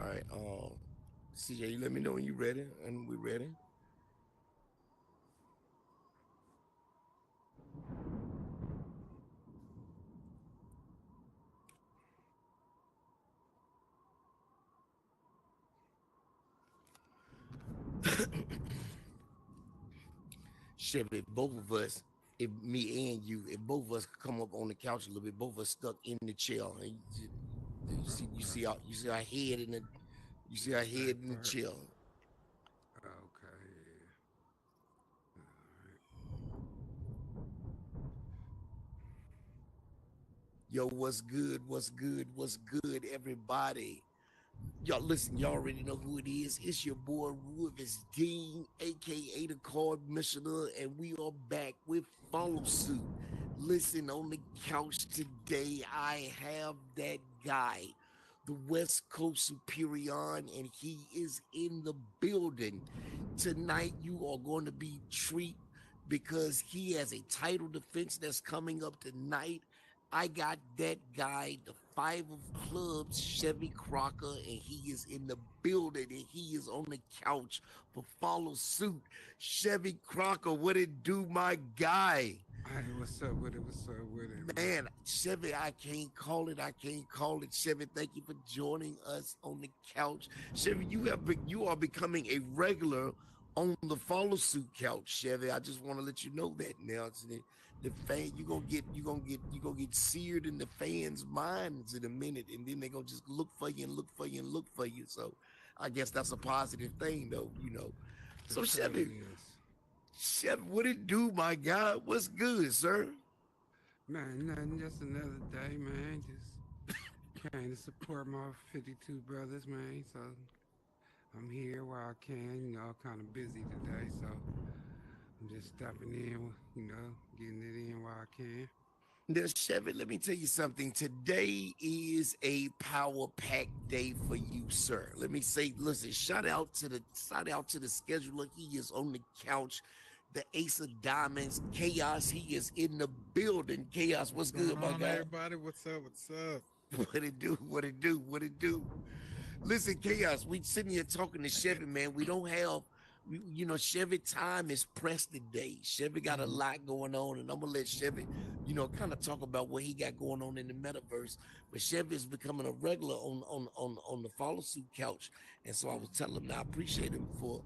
right. CJ, you let me know when you're ready, and we're ready. Chevy, both of us, if me and you, if both of us could come up on the couch a little bit, both of us stuck in the chair. And you see our head in the, you see our head in the Part. chair. Okay. All Yo, what's good? What's good? What's good, everybody? Y'all listen, y'all already know who it is. It's your boy Rivers Dean, aka the Card Missioner, and we are back with Follow Suit. Listen, on the couch today, I have that guy, the West Coast Superior, and he is in the building. Tonight, you are going to be treated because he has a title defense that's coming up tonight. I got that guy, the five of clubs, Chevy Crocker, and he is in the building and he is on the couch for Follow Suit. Chevy Crocker, what it do, my guy? right. What's up with it? What's up with it, man? Man, Chevy, I can't call it. I can't call it. Chevy, thank you for joining us on the couch. Chevy, you are becoming a regular on the Follow Suit couch, Chevy. I just want to let you know that now. It's the fan, you gonna get seared in the fans' minds in a minute, and then they're gonna just look for you and look for you and look for you. So I guess that's a positive thing, though. It So Chevy, certainly is. Chevy, what it do, my God? What's good, sir? Man, nothing. Just another day, man. Just came to support my 52 brothers, man. So I'm here where I can. Kind of busy today, so I'm just stepping in. Getting it in where I can. Now, Chevy, let me tell you something. Today is a power pack day for you, sir. Let me say, listen, shout out to the scheduler. He is on the couch. The Ace of Diamonds, Chaos. He is in the building. Chaos, what's What's going good, my on, guy? everybody? What's up? What's up? What it do? What it do? What it do? Listen, Chaos, we sitting here talking to Chevy, man. We don't have, Chevy time is pressed today. Chevy got a Mhm. lot going on, and I'm gonna let Chevy, kind of talk about what he got going on in the metaverse. But Chevy is becoming a regular on the follow suit couch, and so I was telling him, I appreciate him for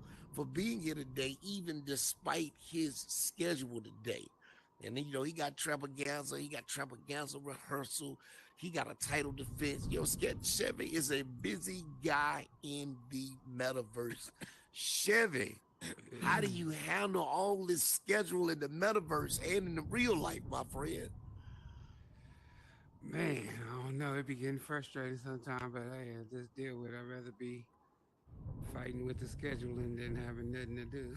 being here today, even despite his schedule today. And then, he got Trapaganza rehearsal. He got a title defense. Chevy is a busy guy in the metaverse. Chevy, how do you handle all this schedule in the metaverse and in the real life, my friend? Man, I don't know. It be getting frustrating sometimes, but hey, I just deal with it. I'd rather be fighting with the scheduling than having nothing to do.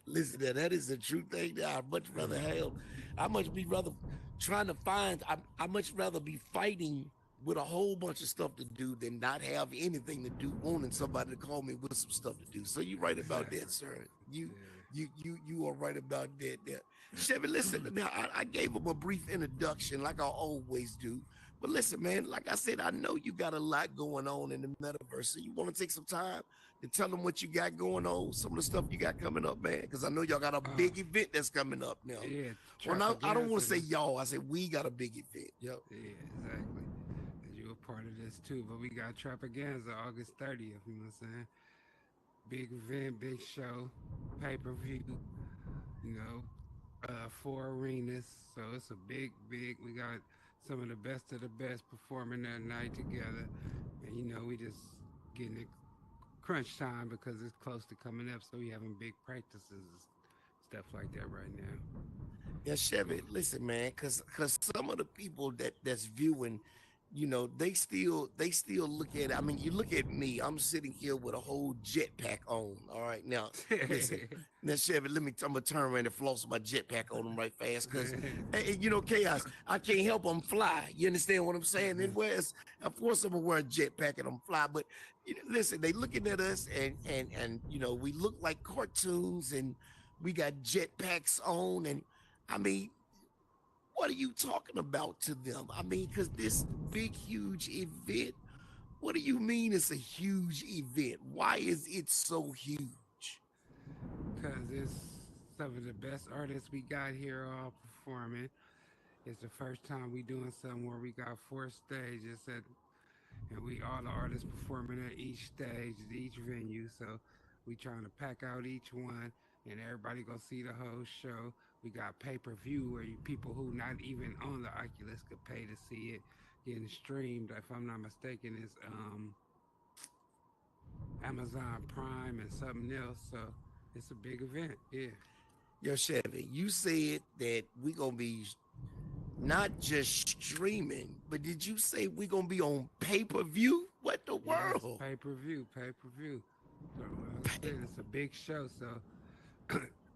Listen, that is a true thing. That I much rather have. I much be rather trying to find. I much rather be fighting with a whole bunch of stuff to do than not have anything to do, wanting somebody to call me with some stuff to do. So you're right about Exactly. that, sir. You Yeah. you are right about that. There. Chevy, listen. Now I gave him a brief introduction, like I always do. But listen, man. Like I said, I know you got a lot going on in the metaverse. So you want to take some time to tell them what you got going on, some of the stuff you got coming up, man. Because I know y'all got a Oh, big event that's coming up now. yeah. Well, now I don't want to Trapaganda. say y'all. I said we got a big event. Yep. Yeah, exactly. And you a part of this too. But we got Trapaganda August 30th, you know what I'm saying? Big event, big show, pay-per-view, you know, 4 arenas. So it's a big, we got some of the best performing that night together. And we just getting it crunch time because it's close to coming up. So we having big practices and stuff like that right now. Yeah, Chevy, listen, man, cause some of the people that's viewing, they still look at. I mean, you look at me. I'm sitting here with a whole jetpack on. All right, now listen, now Chevy, I'm gonna turn around and floss my jetpack on them right fast, cause chaos. I can't help them fly. You understand what I'm saying? And whereas, of course, I'm gonna wear a jetpack and I'm fly, but listen, they looking at us and we look like cartoons and we got jetpacks on and I mean, what are you talking about to them? I mean, because this big, huge event, what do you mean it's a huge event? Why is it so huge? Because it's some of the best artists we got here all performing. It's the first time we doing something where we got four stages and we all the artists performing at each stage, at each venue. So we trying to pack out each one, and everybody go see the whole show. We got pay per view where people who not even on the Oculus could pay to see it, getting streamed. If I'm not mistaken, is Amazon Prime and something else. So it's a big event. Yeah. Yo, Chevy, you said that we gonna be not just streaming, but did you say we gonna be on pay-per-view? What the Yes, world? pay per view, pay per view. So like I said, it's a big show. So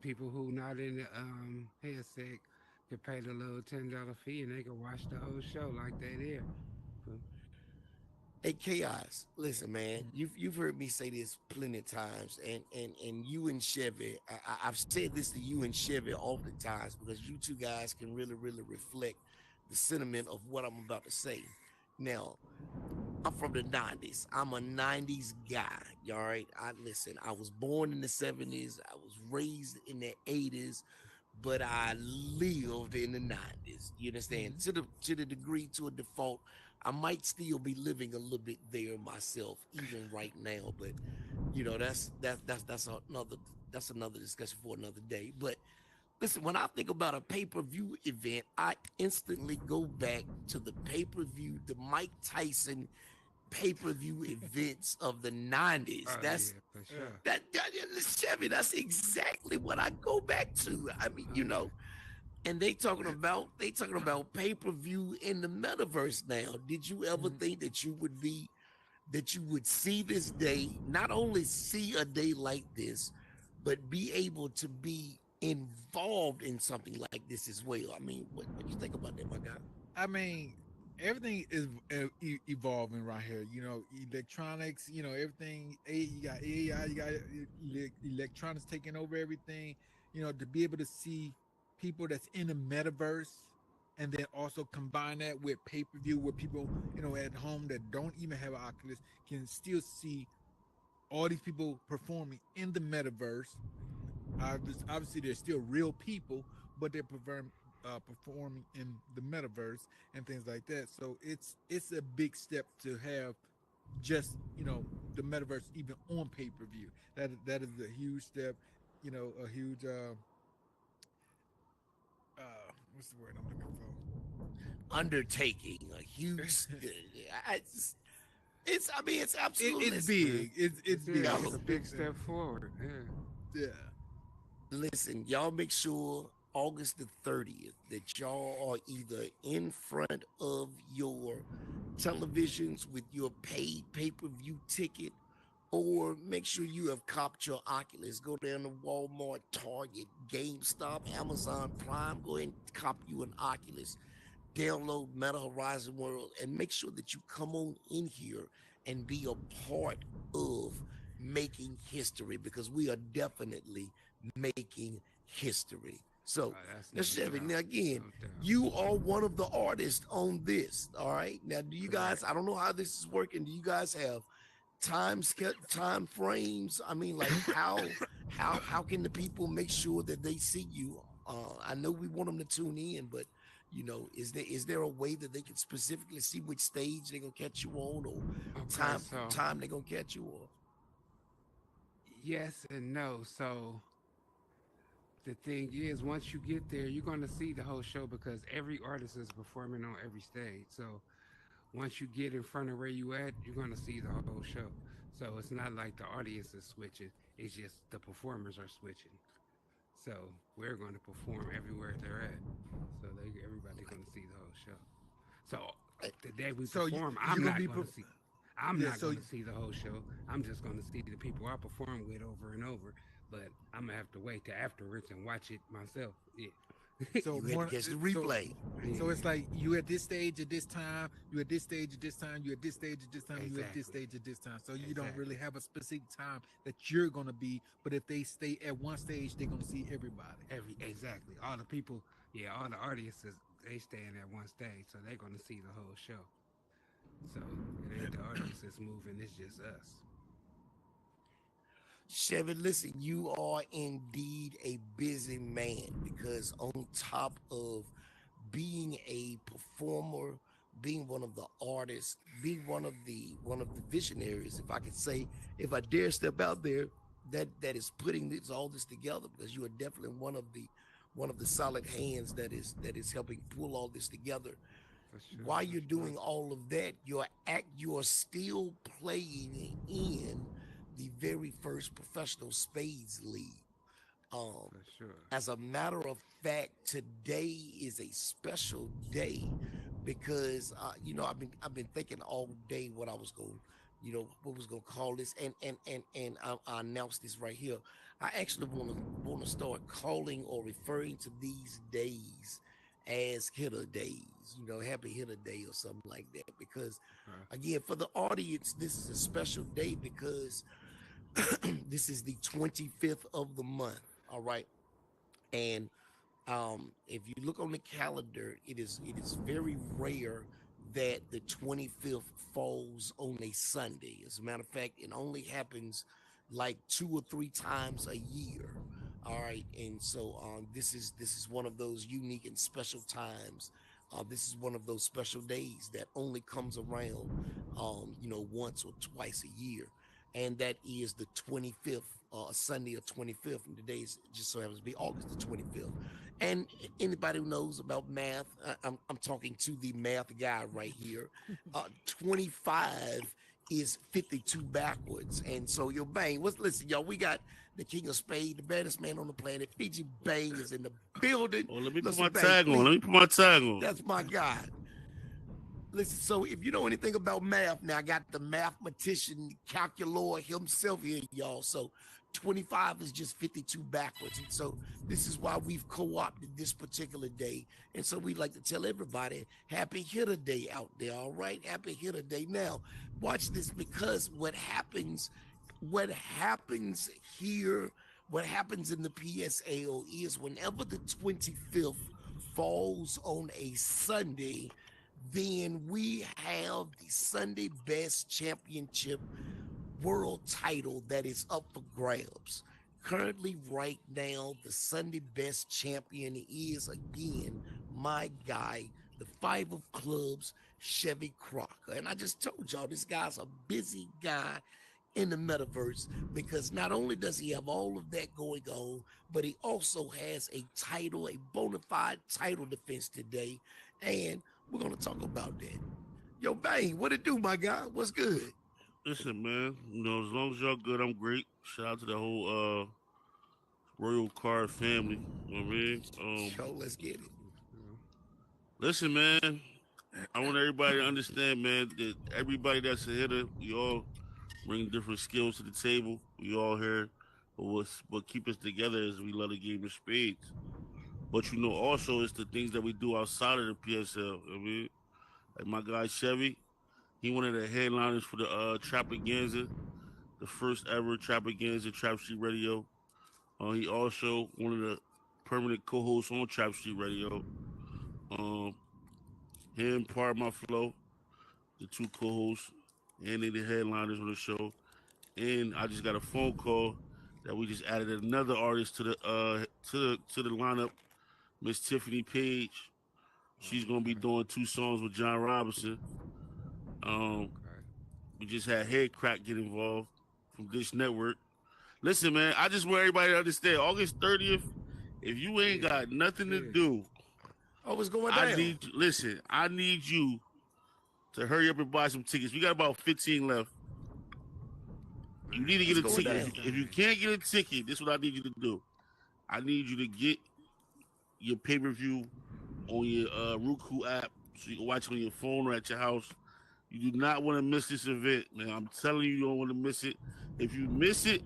people who not in the headset could pay the little $10 fee and they can watch the whole show like they there. So, Hey, Chaos, listen, man, you've heard me say this plenty of times, and you and Chevy, I've said this to you and Chevy oftentimes because you two guys can really reflect the sentiment of what I'm about to say. Now, I'm from the 90s. I'm a 90s guy. All right. I listen, I was born in the 70s. I was raised in the 80s, but I lived in the 90s. You understand? Mhm. To the degree, to a default, I might still be living a little bit there myself, even right now. But that's another discussion for another day. But listen, when I think about a pay-per-view event, I instantly go back to the pay-per-view, the Mike Tyson pay-per-view events of the 90s. oh That's yeah, for Yeah. sure. that Chevy, that's exactly what I go back to. I mean, Oh yeah. and they talking about pay-per-view in the metaverse now. Did you ever Mhm. think that you would see this day, not only see a day like this, but be able to be involved in something like this as well? I mean, what do you think about that, my guy? I mean, everything is evolving right here. Electronics. Everything. You got AI. You got electronics taking over everything. To be able to see people that's in the metaverse, and then also combine that with pay per view, where people at home that don't even have an Oculus can still see all these people performing in the metaverse. Obviously, they're still real people, but they're performing in the metaverse and things like that. So it's a big step to have just the metaverse even on pay per view. That is a huge step. A huge what's the word I'm looking for? Undertaking a huge. I just, I mean, it's absolutely. It's Yeah. big. It's big. Yeah, Y'all, it's It's a a big big step. step forward. Yeah. Yeah. listen, y'all make sure August the 30th that y'all are either in front of your televisions with your paid pay-per-view ticket, or make sure you have copped your Oculus. Go down to Walmart, Target, GameStop, Amazon Prime. Go ahead and cop you an Oculus. Download Meta Horizon World and make sure that you come on in here and be a part of making history, because we are definitely making history. So, Oh, that's now no Chevy, doubt. now again, No doubt. you are one of the artists on this. All right. Now, do you guys, Correct. I don't know how this is working. Do you guys have time frames? I mean, like how can the people make sure that they see you? I know we want them to tune in, but is there a way that they can specifically see which stage they're gonna catch you on, or Okay, time so time they're gonna catch you on? yes and no. So the thing is, once you get there, you're gonna see the whole show because every artist is performing on every stage. So once you get in front of where you at, you're gonna see the whole show. So it's not like the audience is switching. It's just the performers are switching. So we're going to perform everywhere they're at. So everybody going to see the whole show. So Eh, the day we So perform, you're I'm gonna not be going to see. I'm yeah. not So going to see the whole show. I'm just going to see the people I perform with over and over. But I'm gonna have to wait till afterwards and watch it myself. Yeah. so You had to more catch the so replay. so Yeah. it's like you at this stage at this time, you at this stage at this time, you at this stage at this time, you at this Exactly. stage at this time. So you don't really Exactly. have a specific time that you're gonna be, but if they stay at one stage, they're gonna see everybody. Exactly. All the people. Yeah. All the audiences. they staying at one stage, so they're gonna see the whole show. So it ain't the audience that's moving; it's just us. Chevy, listen, you are indeed a busy man because on top of being a performer, being one of the artists, being one of the visionaries, if I could say, if I dare step out there, that is putting all this together because you are definitely one of the solid hands that is helping pull all this together. For sure, While for you're sure, doing all of that, you're still playing in the very first Professional Spades League. Um, for sure. as a matter of fact, today is a special day because I've been thinking all day what I was going, what was going to call this, and I announced this right here. I actually want to start calling or referring to these days as hitter days, happy hitter day or something like that. Because Okay. again, for the audience, this is a special day because this is the 25th of the month. All right. And if you look on the calendar, it is very rare that the 25th falls on a Sunday. As a matter of fact, it only happens like 2 or 3 times a year. All right, and so this is one of those unique and special times. This is one of those special days that only comes around, once or twice a year, and that is the 25th, Sunday or 25th. And today is just so happens to be August the 25th. And anybody who knows about math, I'm talking to the math guy right here. 25 is 52 backwards. And so, yo, Bang, listen, y'all, we got the king of Spades, the baddest man on the planet. Fiji Bang is in the building. Oh, let me put Listen, my Bang, tag on. please, Let me put my tag on. that's my guy. Listen, so if you know anything about math, now I got the mathematician calculor himself here, y'all. So 25 is just 52 backwards. And so this is why we've co-opted this particular day. And so we like to tell everybody, happy hitter day out there. All right. Happy hitter day. Now, watch this, because what happens here, what happens in the PSL is whenever the 25th falls on a Sunday, then we have the Sunday Best Championship world title that is up for grabs. Currently, right now, the Sunday Best champion is again my guy, the Five of Clubs, Chevy Crocker. And I just told y'all this guy's a busy guy in the metaverse because not only does he have all of that going on, but he also has a title, a bona fide title defense today. And we're going to talk about that. Yo, Bang, what it do, my guy? What's good? Listen, man. As long as y'all good, I'm great. Shout out to the whole Royal Card family. You know what I mean? Yo, let's get it. Yeah. Listen, man. I want everybody to understand, man, that everybody that's a hitter, we all bring different skills to the table. We all here, but what keep us together is we love the game of spades. But also it's the things that we do outside of the PSL. I mean, like my guy Chevy, he one of the headliners for the Trapaganza, the first ever Trapaganza Trap Street Radio. He also one of the permanent co-hosts on Trap Street Radio. Um, him, Part of My Flow, the two co-hosts, and they the headliners on the show. And I just got a phone call that we just added another artist to the lineup, Miss Tiffany Page. She's gonna be Okay. doing 2 songs with John Robinson. Um, Okay. we just had Head Crack get involved from Dish Network. Listen, man, I just want everybody to understand. August 30th, if you ain't Yeah. got nothing to Yeah. do, Oh, what's going down? I need you to hurry up and buy some tickets. We got about 15 left. You need Man, to get What's a going do ticket. your down? If you thing. can't get a ticket, this is what I need you to do. I need you to get your pay per view on your Roku app so you can watch it on your phone or at your house. You do not want to miss this event, man. I'm telling you, you don't want to miss it. If you miss it,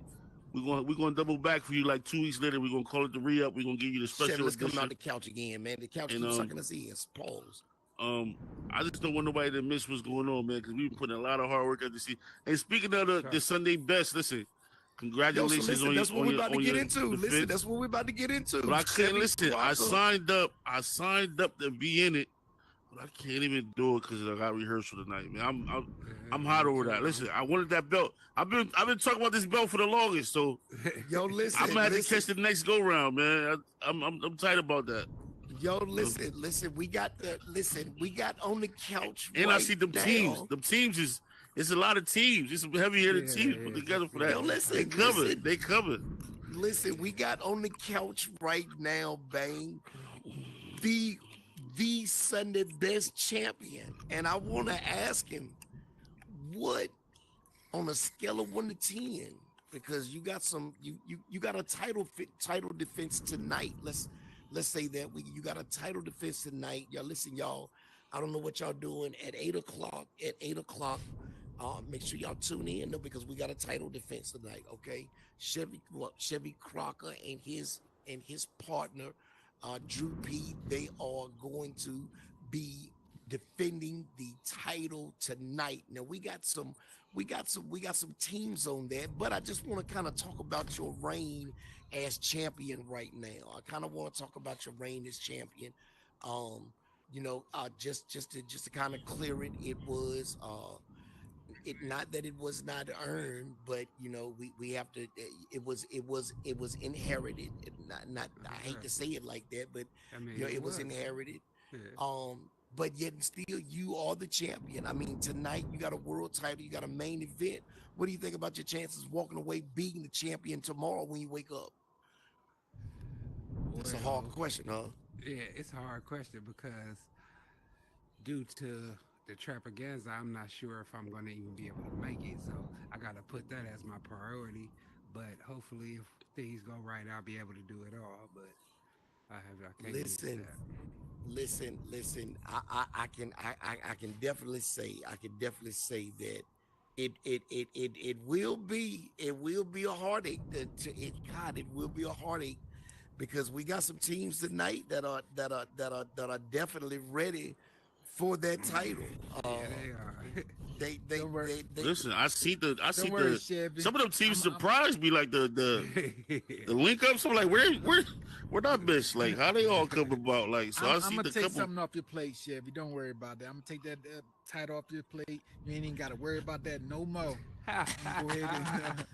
we're gonna double back for you like 2 weeks later. We're gonna call it the re-up. We're gonna give you the Chevy, special let's come out edition. the couch again, man. The couch And keeps sucking us in. Pause. um I just don't want nobody to miss what's going on, man, because we've been putting a lot of hard work at the scene. And speaking of the Trust. Sunday best, listen, Yo, so Congratulations listen, that's what we're about to on get your into. defense. Listen, that's what we're about to get into. But I couldn't Chevy listen. I Crocker. signed up to be in it, but I can't even do it because I got rehearsal tonight, man. I'm hot Me over too. that. Listen, I wanted that belt. I've been talking about this belt for the longest, so Yo, listen, I'm gonna have to listen. catch the next go round, man. I'm tight about that. Yo, listen. We got the listen. We got on the couch And I right see them teams. now. Them teams is it's a lot of teams. It's some heavy hitter teams put together for that. Yo, They listen, covered. They covered. listen. We got on the couch right now, Bang. The the Sunday best champion, and I want to ask him what on a scale of 1 to 10, because you got some you got a title defense tonight. Let's say that you got a title defense tonight. Y'all listen, y'all. I don't know what y'all doing at 8 o'clock. At 8 o'clock, make sure y'all tune in though, because we got a title defense tonight. Okay, Chevy Crocker and his partner, Drew P. They are going to be defending the title tonight. Now we got some teams on that, but I just want to kind of talk about your reign as champion right now. I kind of want to talk about your reign as champion. Just to kind of clear it, it was it not that it was not earned, but we have to. It was inherited. Not I hate to say it like that, but I mean, it was inherited. Yeah. But yet and still you are the champion. I mean, tonight you got a world title, you got a main event. What do you think about your chances walking away being the champion tomorrow when you wake up? It's a hard question, huh? Yeah, it's a hard question because due to the Trappaganza, I'm not sure if I'm going to even be able to make it. So I got to put that as my priority. But hopefully, if things go right, I'll be able to do it all. But I can't miss Listen, that. listen. I can definitely say that it will be a heartache. It will be a heartache, because we got some teams tonight that are definitely ready for that title. Yeah, they are. They Listen, I see Don't worry, the Chevy. some of them teams surprised me, like the Yeah. link ups. I'm like, where that bitch? Like, how they all come about? Like, so I see I'm the gonna take couple. something off your plate, Chevy. Don't worry about that. I'm gonna take that title off your plate. You ain't even gotta worry about that no more. I'm gonna go ahead and.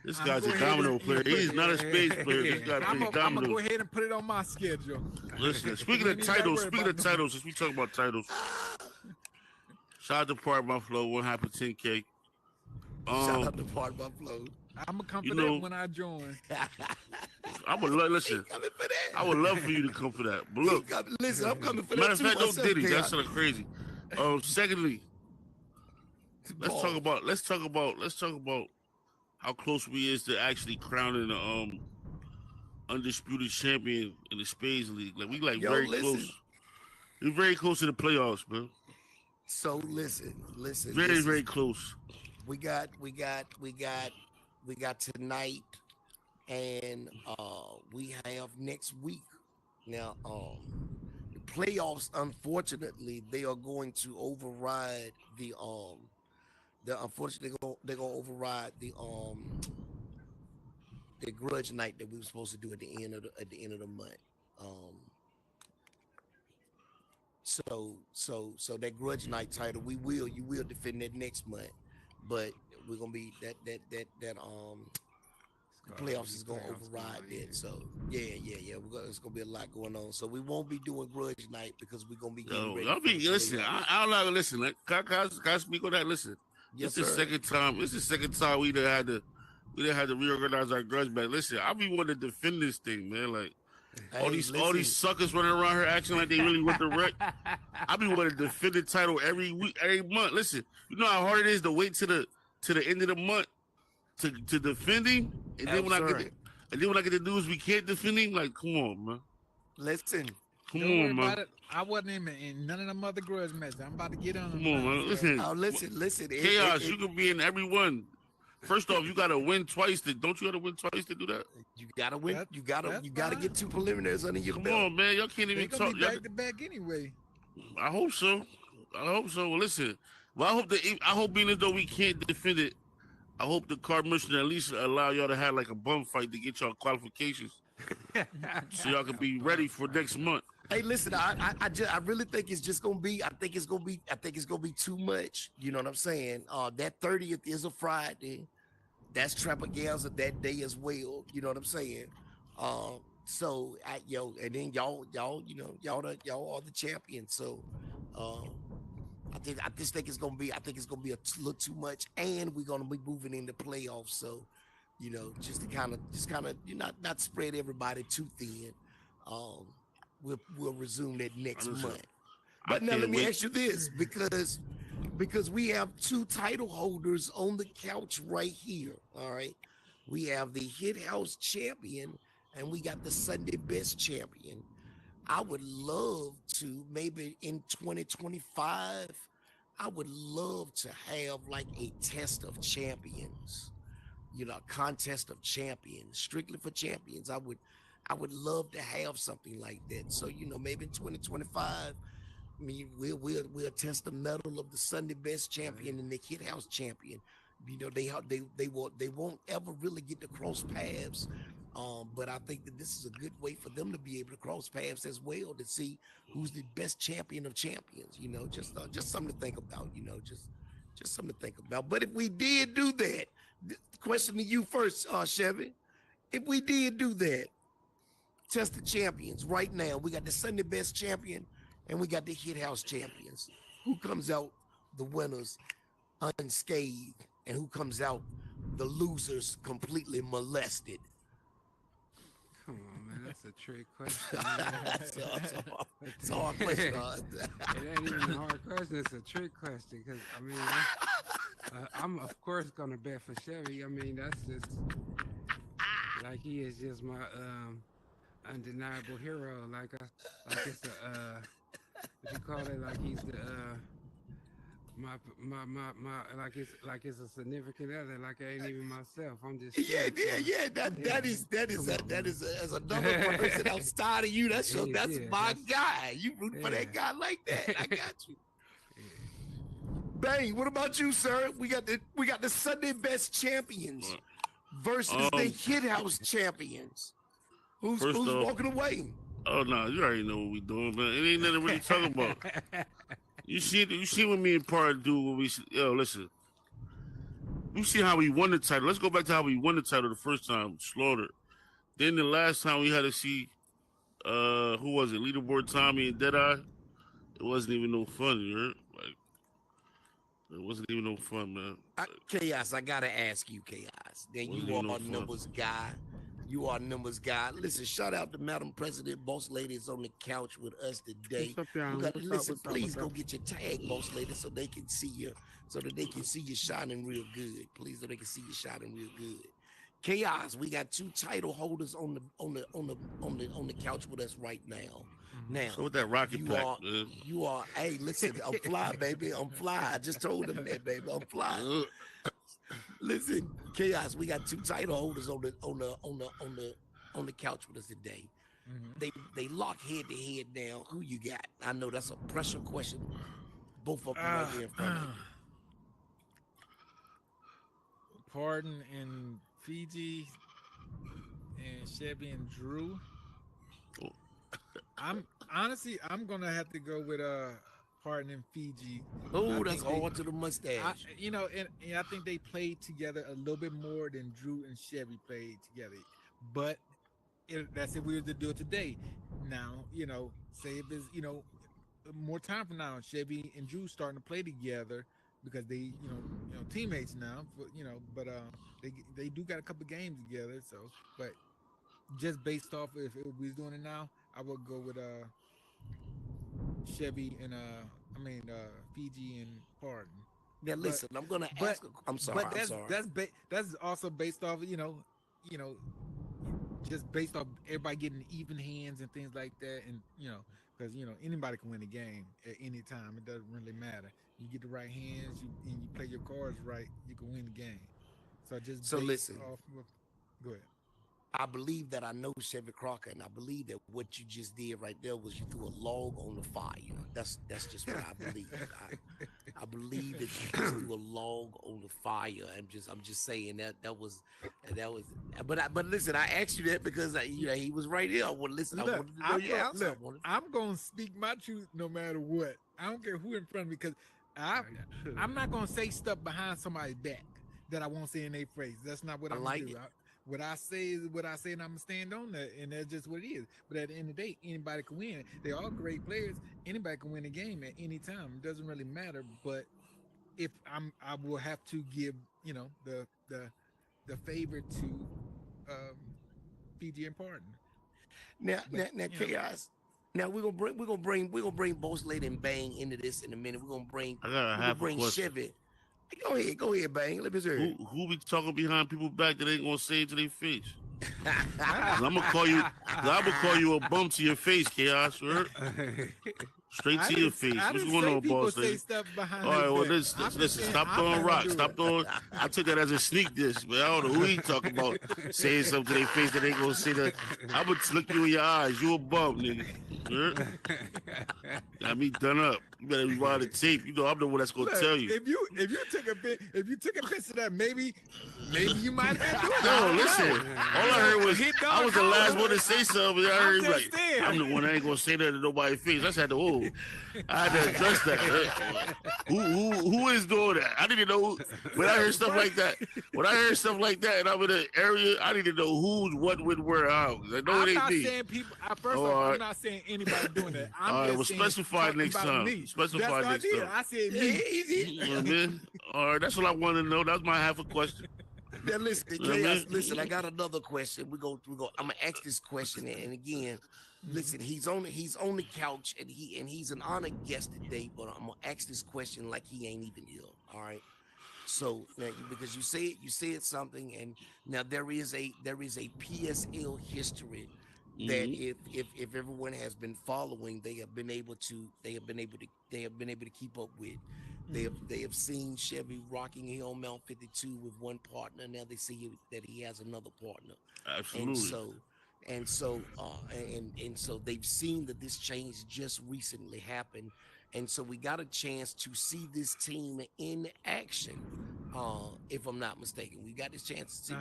This I'm guy's go a ahead domino and- player. He's not a spades player. This guy I'm plays gonna go dominoes. ahead and put it on my schedule. Listen, speaking You of ain't gotta titles, worry about no- since we talk about titles, shout out to Part My Flow, what happened 10K. shout out to Part My Flow. I'm gonna come You for know- that when I join. I would love, He listen, coming for that. I would love for you to come for that. But look, Listen, I'm coming for matter that of too. fact, no myself, Diddy. That's Chaos. sort of crazy. Secondly, let's talk about how close we is to actually crowning the undisputed champion in the Spades League. Like we Yo, very listen. close. We're very close to the playoffs, man. So listen. Very, very close. We got tonight, and we have next week. Now, the playoffs, unfortunately, they are going to override they're gonna override the grudge night that we were supposed to do at the end of the month. So that grudge night title, you will defend that next month, but we're gonna be that the playoffs is gonna override that. So yeah. It's gonna be a lot going on. So we won't be doing grudge night because we're gonna be getting ready. Y'all be for the listen. playoffs. I don't know. Listen, like, can I speak on that? Listen, Yes, it's the sir. second time. It's the second time we done had to reorganize our grudge match. Listen, I be wanting to defend this thing, man. Like all Hey, these suckers running around here acting like they really want the wreck. I be wanting to defend the title every week, every month. Listen, you know how hard it is to wait to the end of the month to defend him, and then when I get the news we can't defend him, like come on, man. Listen. Come Don't worry on, man. about it. I wasn't in none of them other grudge matches. I'm about to get on them. Come on, now, man. so- Listen. Chaos, you can be in every one. First off, you gotta win twice. Don't you gotta win twice to do that? You gotta win. That's You gotta fine. get 2 preliminaries under your Come belt. on, man. Y'all can't They even gonna talk. be back to back anyway. I hope so. Well, listen. Well, I hope being as though we can't defend it, I hope the card mission at least allow y'all to have like a bum fight to get y'all qualifications, so y'all can A be ready bum for fight. next month. Hey, listen, I really think it's just gonna be. I think it's gonna be too much. You know what I'm saying? That 30th is a Friday. That's Trapagaza that day as well. You know what I'm saying? So and then y'all, y'all are the champions. So, um, I just think it's gonna be. I think it's gonna be a little too much, and we're gonna be moving into playoffs. So, just to kind of, you not spread everybody too thin. Um, we'll resume that next Honestly, month. I But now let can't me wait. ask you this, because we have two title holders on the couch right here. All right, we have the Hit House champion, and we got the Sunday Best champion. I would love to maybe in 2025. I would love to have like a test of champions, a contest of champions, strictly for champions. I would love to have something like that. So, maybe in 2025, I mean, we'll test the medal of the Sunday Best champion and the Hit House champion. They won't ever really get to cross paths. But I think that this is a good way for them to be able to cross paths as well, to see who's the best champion of champions. Just something to think about. Just something to think about. But if we did do that, the question to you first, Chevy. If we did do that, test the champions right now. We got the Sunday Best champion and we got the Hit House champions. Who comes out the winners unscathed, and who comes out the losers completely molested? Come on, man. That's a trick question, man. It's a hard question. It ain't even a hard question. It's a trick question because I'm of course gonna bet for Chevy. I mean, that's just like he is just my undeniable hero. Like it's a what you call it? Like he's the my like it's a significant other. Like I ain't even myself. I'm just Yeah, Chevy. yeah, So yeah. That is come on, man. as another person outside of you. That's Yeah, my guy. You root for yeah, that guy like that. I got you. yeah. Bang. What about you, sir? We got the Sunday Best champions versus the Um, Hit House champions. first Who's off, walking away? oh no, you already know what we doing, man. It ain't nothing to really talk about. You see what me and Part do when we listen. You see how we won the title. Let's go back to how we won the title the first time, Slaughter. Then the last time we had to see who was it? Leaderboard Tommy and Deadeye. It wasn't even no fun, you heard? Like it wasn't even no fun, man. Like, Chaos, I gotta ask you, Chaos. Then wasn't you even no are fun. numbers guy. You are numbers guy. Listen, shout out to Madam President, Boss Lady is on the couch with us today. What's up, y'all? What's up? Listen, What's up? please What's go up? get your tag, Boss Lady, so they can see you, so that they can see you shining real good. Please, so they can see you shining real good. Chaos, we got two title holders on the couch with us right now. Mm-hmm. Now, So with that rocket you pack, are man. hey, listen, I'm fly, baby. I'm fly. I just told them that, baby. I'm fly. Listen, Chaos, we got two title holders on the couch with us today. Mhm. They lock head to head now. Who you got? I know that's a pressure question. Both of them right Uh, here in front of you. Pardon and Fiji and Chevy and Drew. I'm gonna have to go with Pardon and Fiji. I Oh, that's think they hard to the mustache. and I think they played together a little bit more than Drew and Chevy played together. But that's if we were to do it today. Now, say if it's more time from now, Chevy and Drew starting to play together because they teammates now. But they do got a couple games together. So, but just based off if we was doing it now, I would go with Chevy and Fiji and Pardon. Now But listen, I'm gonna but ask. I'm sorry. but I'm sorry. that's also based off you know just based off everybody getting even hands and things like that, and because anybody can win a game at any time. It doesn't really matter. You get the right hands, and you play your cards right, you can win the game. So just So based listen, off of, go ahead. I believe that I know Chevy Crocker, and I believe that what you just did right there was you threw a log on the fire. That's just what I believe. I believe that you just threw a log on the fire. I'm just saying that was. But listen, I asked you that because he was right here. I want to listen. I Look, wanted to know your answer. I'm gonna speak my truth no matter what. I don't care who in front of me because I'm not gonna say stuff behind somebody's back that I won't say in their face. That's not what I I'm gonna like do. it. What I say is what I say, and I'm gonna stand on that, and that's just what it is. But at the end of the day, anybody can win. They're all great players. Anybody can win a game at any time. It doesn't really matter. But if I will have to give the favor to Fiji and Pardon. But Now, chaos. Now we're gonna bring Boss Lady and Bang into this in a minute. I got a half a question. Chevy. Go ahead, Bang. Let me hear it. Who be talking behind people back that ain't gonna say it to their face? I'm gonna call you a bum to your face, Chaos. Right? Straight to your face. What's going on, Boss Lady? All right, well, listen. Stop throwing rocks. Stop throwing. I took that as a sneak diss, man. I don't know who he talking about saying something to their face that they gonna say that. I'm gonna look you in your eyes. You a bum, nigga. Right? Got me done up. You better rewind the tape. You know I'm the one that's gonna tell you. If you took a piss of that, maybe you might have been doing No, listen. All I heard was I was the last one to say something. I heard him like, I'm the one that ain't gonna say that to nobody's face. I said, I had to address that. Who is doing that? I didn't know. When I heard stuff like that, and I'm in an area, I didn't know who's what, when, where, how. I know I'm it ain't not me. saying people. First off, I'm not saying anybody doing that. I'm just saying specify next time. Me. Specify That's next time. I said me. You know what I mean? All right, that's what I wanted to know. That's my half a question. Now listen, Chaos, listen, I got another question. I'm gonna ask this question, and again, listen, he's on the couch, and he's an honored guest today, but I'm gonna ask this question like he ain't even here. All right. So now, because you said something, and now there is a PSL history that if everyone has been following, they have been able to keep up with. They have seen Chevy rocking here on Mount 52 with one partner. Now they see that he has another partner. Absolutely. And so they've seen that this change just recently happened. And so we got a chance to see this team in action. If I'm not mistaken, we got this chance to see.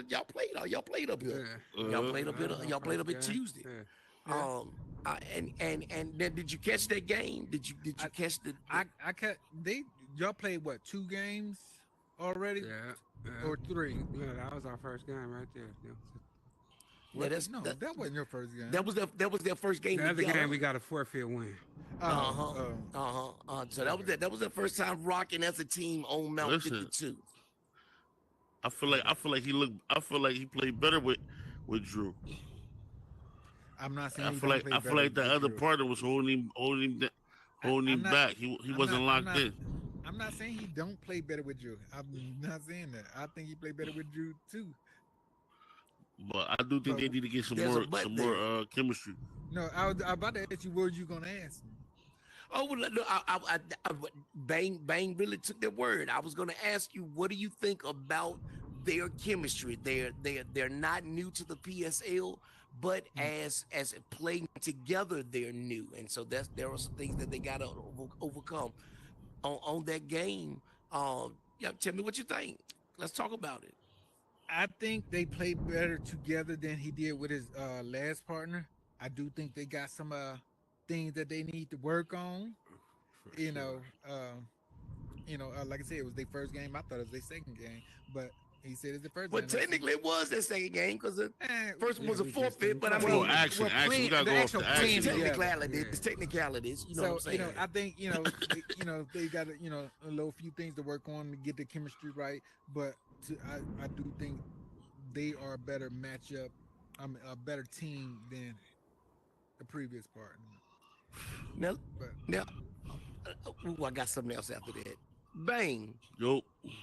Y'all played up here. Y'all played up here Tuesday. And then did you catch that game? Did you catch the? Y'all played what, 2 games already? Yeah. Or 3? Yeah, that was our first game right there. Yeah, that wasn't your first game. That was their first game. The other game we got a forfeit win. So that was their first time rocking as a team on Mount 52. I feel like he played better with Drew. I'm not saying I feel like the other partner was holding him back. He wasn't locked in. I'm not saying he don't play better with Drew. I'm not saying that. I think he played better with Drew too. But I do think they need to get some more chemistry. No, I was about to ask you what you gonna ask me. Oh, well, look, Bang really took their word. I was going to ask you, what do you think about their chemistry? They're not new to the PSL, but as playing together, they're new, and so there are some things that they got to overcome on that game. Tell me what you think. Let's talk about it. I think they played better together than he did with his last partner. I do think they got some things that they need to work on. Like I said, it was their first game. I thought it was their second game, but he said it's the first game. But technically, it was their second game because the first one was a forfeit. But I mean, action. We gotta go off the action. Technicalities. You know what I'm saying? I think they got a little few things to work on to get the chemistry right. But I do think they are a better matchup. A better team than the previous partner. I got something else after that. Bang. Yo.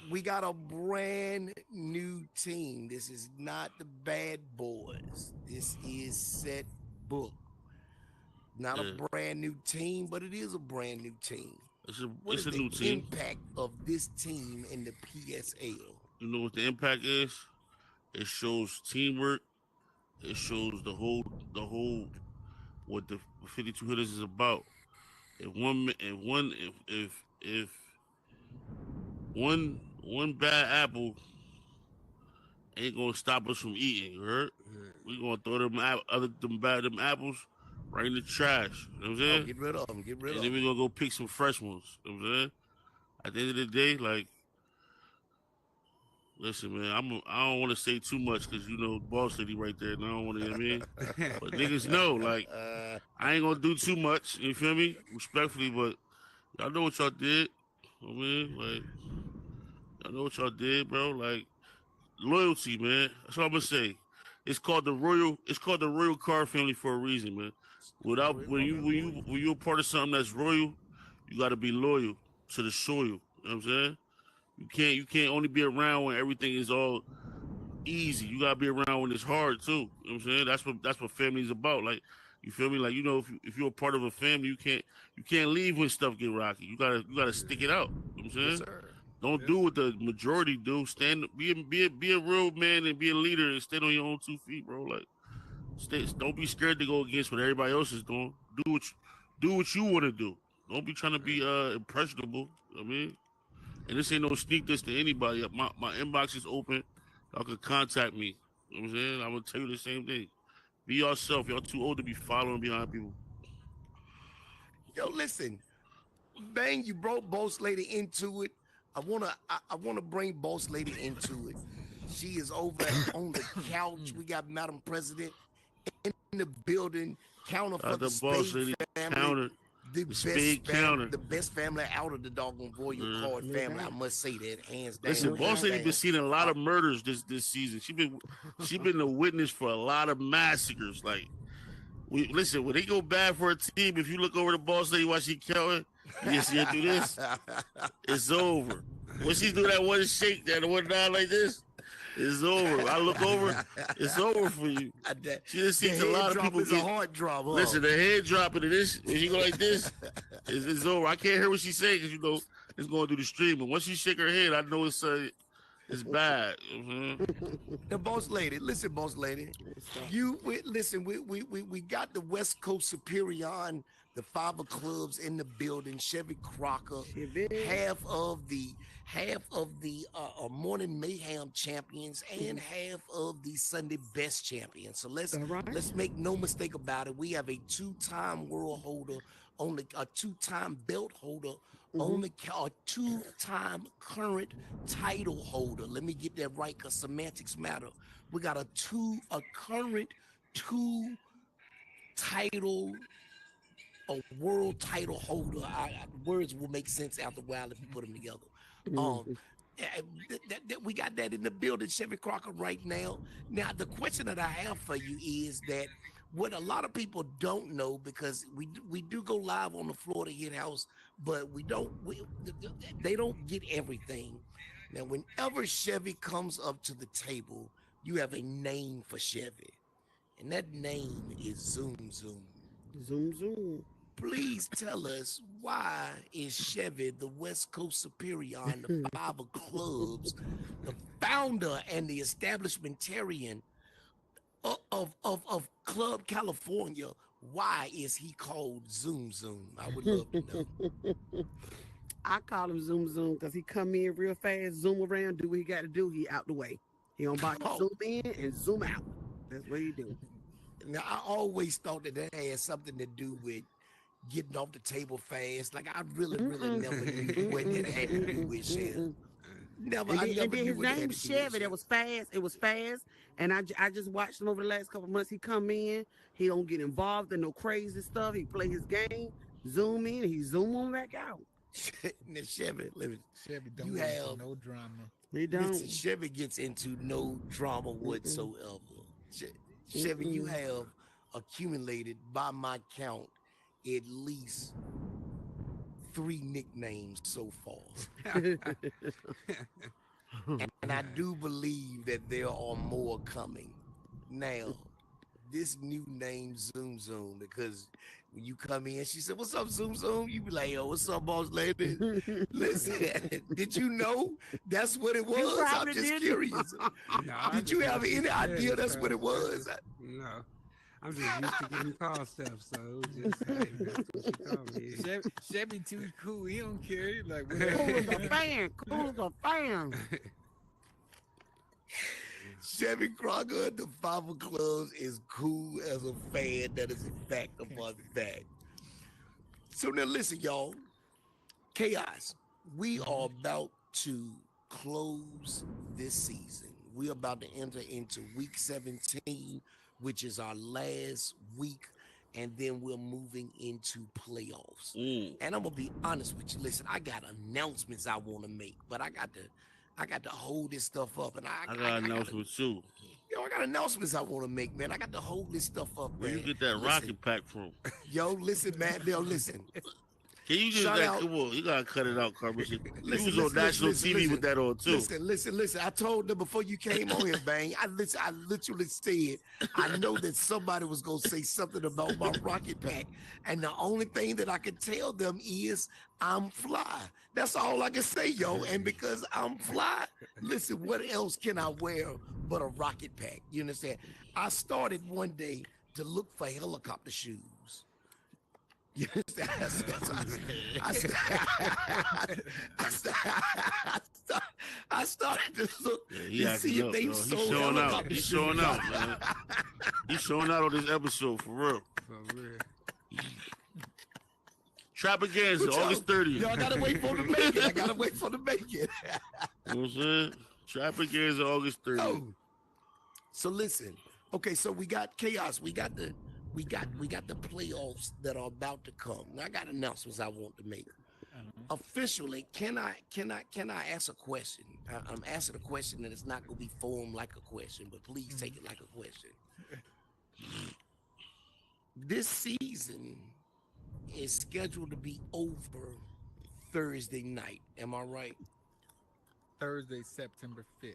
We got a brand new team. This is not the Bad Boys. This is Set Book. Not a brand new team, but it is a brand new team. It's What a is new the team. impact of this team in the PSL? You know what the impact is? It shows teamwork. it shows what the 52 hitters is about. If one bad apple ain't gonna stop us from eating, you heard? We gonna throw them apples right in the trash. You know what I'm Oh, saying? get rid of them. Get rid And of then we them. gonna go pick some fresh ones. You know what I'm saying? At the end of the day, like, listen, man, I don't want to say too much because you know boss lady right there, and I don't want to, you know what I mean? But niggas know, like, I ain't gonna do too much. You feel me? Respectfully, but y'all know what y'all did. You know what I mean, like, y'all know what y'all did, bro. Like, loyalty, man. That's what I'm gonna say. It's called the royal card family for a reason, man. Without when you're a part of something that's royal, you got to be loyal to the soil. You know what I'm saying? You can't only be around when everything is all easy. You gotta be around when it's hard too. You know what I'm saying? That's what family is about. Like, you feel me? Like, you know, if you're a part of a family, you can't leave when stuff get rocky. You gotta stick it out. You know what I'm Yes, saying? sir. Don't do what the majority do. Be a real man and be a leader and stand on your own 2 feet, bro. Like, don't be scared to go against what everybody else is doing. Do what you want to do. Don't be trying to be impressionable. You know what I mean, and this ain't no sneak this to anybody. My inbox is open. Y'all can contact me. You know what I'm saying? I'm gonna tell you the same thing. Be yourself. Y'all too old to be following behind people. Yo, listen, bang, you brought Boss Lady into it. I wanna bring Boss Lady into it. She is over on the couch. We got Madam President in the building, counter for the The boss Spade lady family, counter, the the best spade counter. the best family out of the doggone Royal Uh, Card No family. I doubt. must say that hands Listen, down, No boss hands doubt. lady been down. seeing a lot Uh, of murders this season. She been the witness for a lot of massacres. Like, we listen, when they go bad for a team, if you look over the boss lady while she counting, you see her do this, it's over. When she do that one shake, that one down like this, it's over. I look over, it's over for you. the, She just the sees a head lot of drop people is a get. heart drop, huh? Listen, the head dropping to this, when she go like this, it's over. I can't hear what she's saying because you know it's going through the stream. But once she shake her head, I know it's bad. Mm-hmm. The boss lady, listen, boss lady. Listen. We got the West Coast Superior, the Five of Clubs in the building. Chevy Crocker, Chevy. half of the Morning Mayhem champions, and half of the Sunday Best champions. So let's All right. let's make no mistake about it. We have a two-time world holder, only a two-time belt holder, Mm-hmm. only a two-time current title holder. Let me get that right, because semantics matter. We got a current two title, a world title holder. Words will make sense after a while if you put them together. Um, Mm-hmm. we got that in the building, Chevy Crocker, right now. Now, the question that I have for you is that what a lot of people don't know, because we do go live on the Florida Hit House, but they don't get everything. Now, whenever Chevy comes up to the table, you have a name for Chevy, and that name is Zoom Zoom. Zoom zoom. Please tell us, why is Chevy the West Coast Superior and the Five of Clubs, the founder and the establishmentarian of Club California? Why is he called Zoom Zoom? I would love to know. I call him Zoom Zoom because he come in real fast, zoom around, do what he got to do. He out the way. He on body Oh, zoom in and zoom out. That's what he do. now I always thought that had something to do with getting off the table fast. Like, I really Mm-mm. never knew what that Mm-mm. had to do Mm-mm. with Chevy. Mm-mm. Never, And I then, and never then knew his what that name had is to do with Chevy. That Chevy. was fast. It was fast. And I just watched him over the last couple of months. He come in. He don't get involved in no crazy stuff. He play his game, zoom in, he zoom on back out. Now, Chevy, Chevy don't you get into have no drama. He listen. don't. Chevy gets into no drama Mm-mm. whatsoever. Chevy, you Mm-mm. have accumulated, by my count, at least three nicknames so far, and I do believe that there are more coming. Now, this new name Zoom Zoom, because When you come in, she said, "What's up, Zoom Zoom?" You be like, "Yo, what's up, boss lady?" Listen, did you know that's what it You was? I'm probably just didn't. curious. No, I Did you just have know she any said idea it, that's what so it I was? just no. I'm just used to getting called stuff, so it was just hey, that's what she called me. Chevy too cool. He don't care. He like Cool as a whatever. fan. Cool as a fan. Chevy Crocker at the Five of Clubs is cool as a fan. That is a fact upon fact. So now listen, y'all. Chaos. We are about to close this season. We're about to enter into week 17, which is our last week, and then we're moving into playoffs. And I'm gonna be honest with you. Listen, I got announcements I want to make, but I got to hold this stuff up, and I got an announcement too. yo, I got announcements I want to make, man. I got to hold this stuff up, Where man. you get that Listen, rocket pack from? yo, listen, man. Yo, listen. Can you just Shout that? out. Come on, you gotta cut it out, Carmen. You Listen, was on listen, national listen, TV with that on too. listen. I told them before you came on here, Bang. I literally said I know that somebody was gonna say something about my rocket pack, and the only thing that I could tell them is I'm fly. That's all I can say, yo. And because I'm fly, listen, what else can I wear but a rocket pack? You understand? I started one day to look for helicopter shoes. You understand? I started to look He to see acting if up, they yo. He's sold showing out. helicopter He's shoes. showing out, man. He's showing out on this episode for real. For real. Trapagansett, Y'all- August 30th. Y'all gotta wait for them to make it. I gotta wait for them to make it. You know what I'm saying? Trapagansett, August 30th. Oh. So listen. Okay, so we got chaos. We got the playoffs that are about to come. Now I got announcements I want to make. Officially, can I ask a question? I'm asking a question that is not gonna be formed like a question, but please take it like a question. This season is scheduled to be over Thursday night. Am I right? Thursday, September 5th.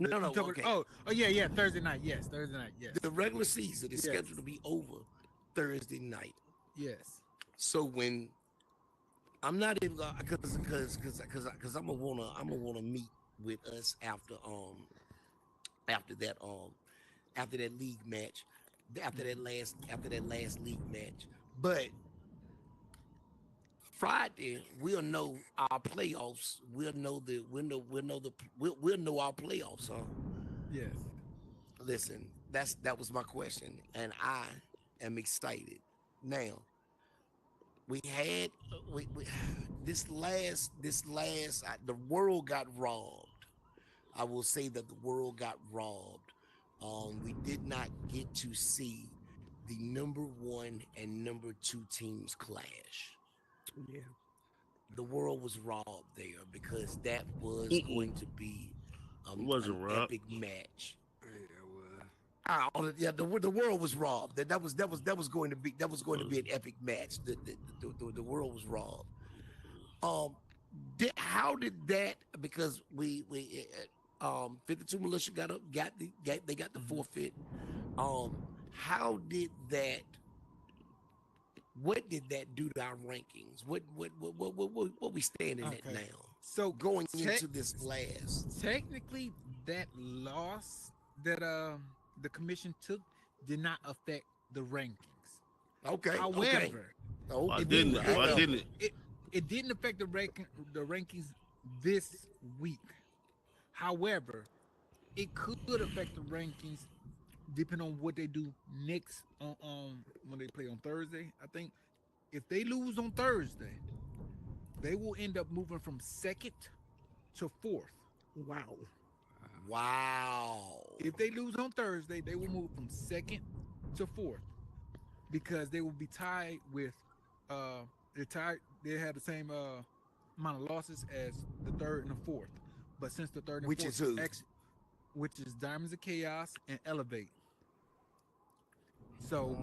No, You talking- okay. Oh, yeah. Thursday night. Yes, Thursday night. Yes. The regular season is Yes. scheduled to be over Thursday night. Yes. So when I'm not even gonna because I'm gonna wanna meet with us after that league match, after that last league match. But Friday we'll know our playoffs. We'll know our playoffs, huh? Yes. Listen, that was my question, and I am excited. Now, we had this last the world got robbed. I will say that the world got robbed. We did not get to see the number 1 and number 2 teams clash. Yeah. The world was robbed there because that was going to be wasn't an robbed. epic match. Yeah, Yeah, the world was robbed. That was going to be an epic match. The world was robbed. How did that? Because we 52 militia got the forfeit. How did that? What did that do to our rankings? What we standing at Okay. now? So Going into this last. technically, that loss that the commission took did not affect the rankings. Okay. However, Why it didn't it? Why didn't it? it didn't affect the rankings this week. However, it could affect the rankings depending on what they do next on when they play on Thursday. I think if they lose on Thursday, they will end up moving from second to fourth. Wow. Wow. If they lose on Thursday, they will move from second to fourth because they will be tied with they had the same amount of losses as the third and the fourth. But since the third and Which fourth is who? which is Diamonds of Chaos and Elevate. So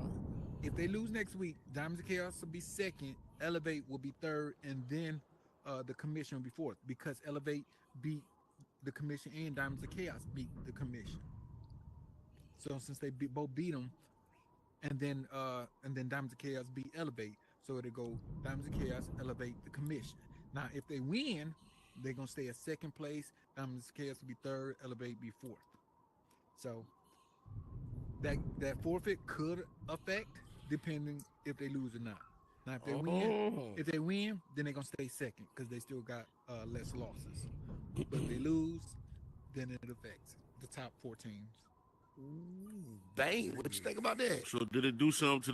if they lose next week, Diamonds of Chaos will be second, Elevate will be third, and then the commission will be fourth because Elevate beat the commission and Diamonds of Chaos beat the commission. So since they both beat them, and then Diamonds of Chaos be elevate. So it'll go Diamonds of Chaos, elevate the commission. Now, if they win, they're gonna stay at second place. Diamonds of Chaos will be third, elevate be fourth. So that forfeit could affect depending if they lose or not. Now, Oh. if they win, then they're gonna stay second because they still got less losses. But if they lose, then it affects the top four teams. Bang, what you think about that? So did it do something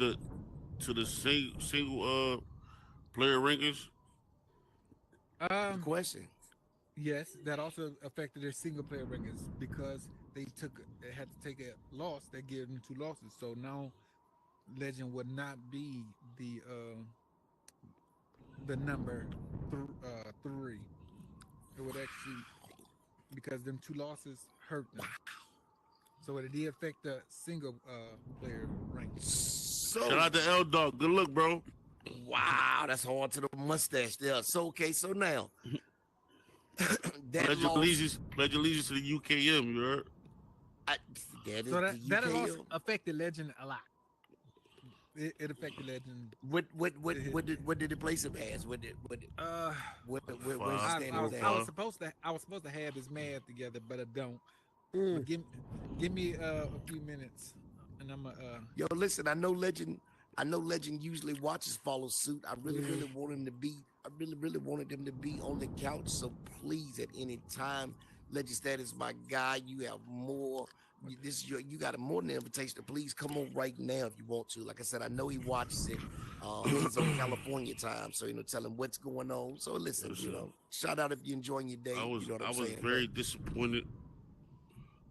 to the single player rankings? Good Um, question. yes, that also affected their single player rankings because they had to take a loss that gave them two losses. So now Legend would not be the number three. It would actually because them two losses hurt them. So it did affect the single player rankings. Shout So, out to L Dog. Good luck, bro. wow, that's hard to the mustache there. So, okay, so now that Pledge loss, allegiance. Pledge allegiance to the UKM. You heard? I, that is So the that loss UKO. affected Legend a lot. It affected Legend. What did it place him as? Uh, Where's he Five, standing four, with I that? was five. supposed to have his math together, but I don't. Mm. But give me a few minutes, and I'm Yo, listen, I know Legend usually watches follow suit. I really want him to be. I really wanted him to be on the couch. So please, at any time, Legend Status, my guy, you have more. You got a more than an invitation to please come on right now if you want to. Like I said, I know he watches it. He's on California time, so tell him what's going on. So listen, Listen, shout out if you're enjoying your day. You know what I I'm was saying? very disappointed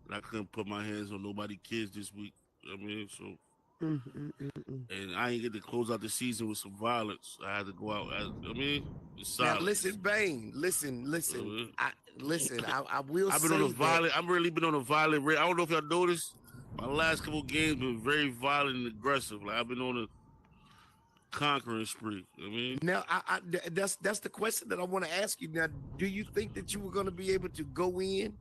that I couldn't put my hands on nobody kids this week. I mean, so and I ain't get to close out the season with some violence. I had to go out. I mean, it's Now silence. listen, Bane. Listen. Uh, I will I've been on a say that. violent. I've really been on a violent rate. I don't know if y'all noticed. My last couple games been very violent and aggressive. Like I've been on a conquering spree. I mean, Now, that's the question that I want to ask you. Now, do you think that you were going to be able to go in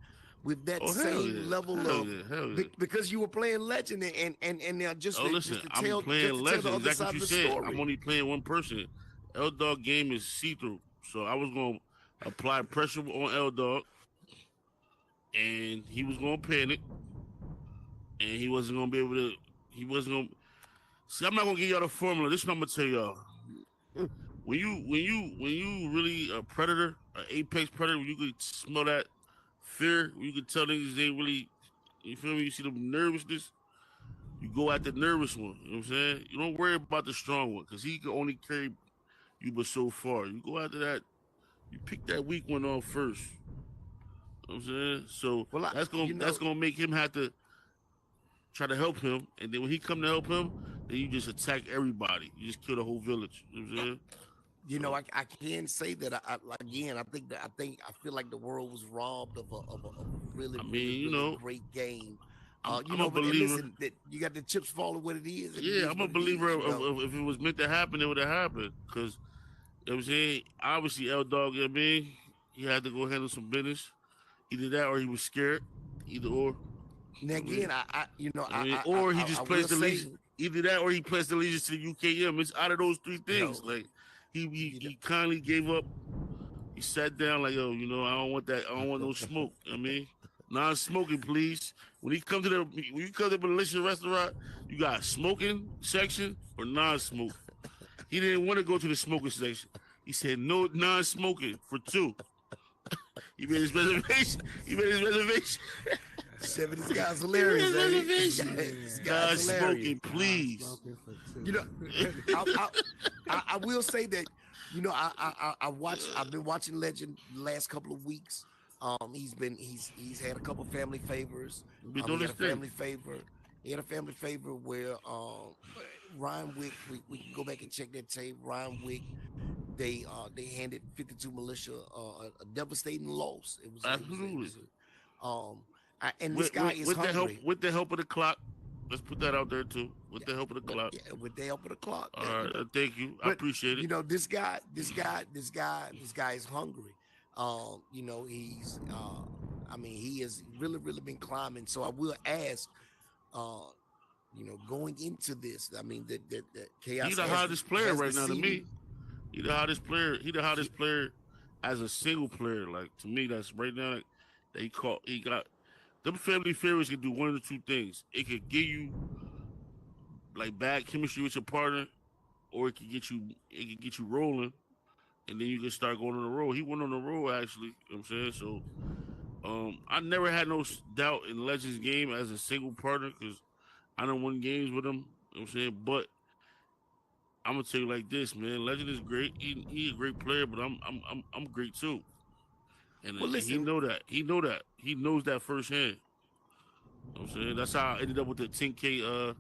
with that oh hell same yeah, level hell of yeah, hell yeah. because you were playing legend and now Oh listen, I'm just playing to tell the legend. other Exactly side what of you the said. I'm story? only playing one person. L Dog game is see through, so I was gonna apply pressure on L Dog, and he was gonna panic, and he wasn't gonna be able to. He wasn't gonna. See, I'm not gonna give y'all the formula. This is what I'm gonna tell y'all. When you really a predator, an apex predator, when you could smell that fear, when you could tell niggas they really, you feel me? You see the nervousness, you go at the nervous one. You know what I'm saying? You don't worry about the strong one because he can only carry you but so far. You go after that, you pick that weak one off first. You know what I'm saying? So Well, that's gonna make him have to try to help him, and then when he come to help him, then you just attack everybody. You just kill the whole village. You know what I'm saying? So I can say that again. I feel like the world was robbed of a really I really mean, really great game. I'm a But and believer. listen, that you got the chips falling what it is, and it Yeah, is I'm a what it believer is. of if it was meant to happen, it would have happened. Because, you know what I'm saying? Obviously, L Dog, you know what I mean? He had to go handle some business. Either that or he was scared. Either or. Now I mean, again, or he I just will pledged say, allegiance. Either that or he pledged allegiance to the UKM. It's out of those three things. yo, Like, he, he, you know, he kindly gave up. He sat down like, yo, I don't want that. I don't want no smoke. I mean, non-smoking, please. When you come to the Malaysian restaurant, you got smoking section or non-smoke. He didn't want to go to the smoking section. He said no non-smoking for two. He made his reservation. He made his reservation. Seven, this guy's He made hilarious, his ain't he? reservation. This guy's hilarious. Non-smoking, please. Smoking for two. You know, I will say that, I've been watching Legend the last couple of weeks. He's had a couple family favors. Be doing He had his a thing. family favor. He had a family favor where Ryan Wick. We can go back and check that tape. Ryan Wick. They handed 52 Militia a devastating loss. Absolutely. And this guy is hungry. With the help of the clock. Let's put that out there too. With the help of the clock. Yeah, with the help of the clock. All right, thank you. I appreciate it. This guy is hungry. He's he has really, really been climbing. So I will ask, going into this. I mean, the He chaos the hottest player has right now to deceived. me. He the hottest player. He the hottest player as a single player. Like to me, that's right now. That he got them family favorites can do one of the two things. It could give you like bad chemistry with your partner, or it could get you rolling, and then you can start going on the road. He went on the road actually. You know what I'm saying? So I never had no doubt in Legends game as a single partner because I don't win games with him. You know what I'm saying? But I'm gonna tell you like this, man. Legend is great. He a great player, but I'm great too. Well, And he listen, know that. He know that. He knows that firsthand. You know what I'm saying? That's how I ended up with the 10K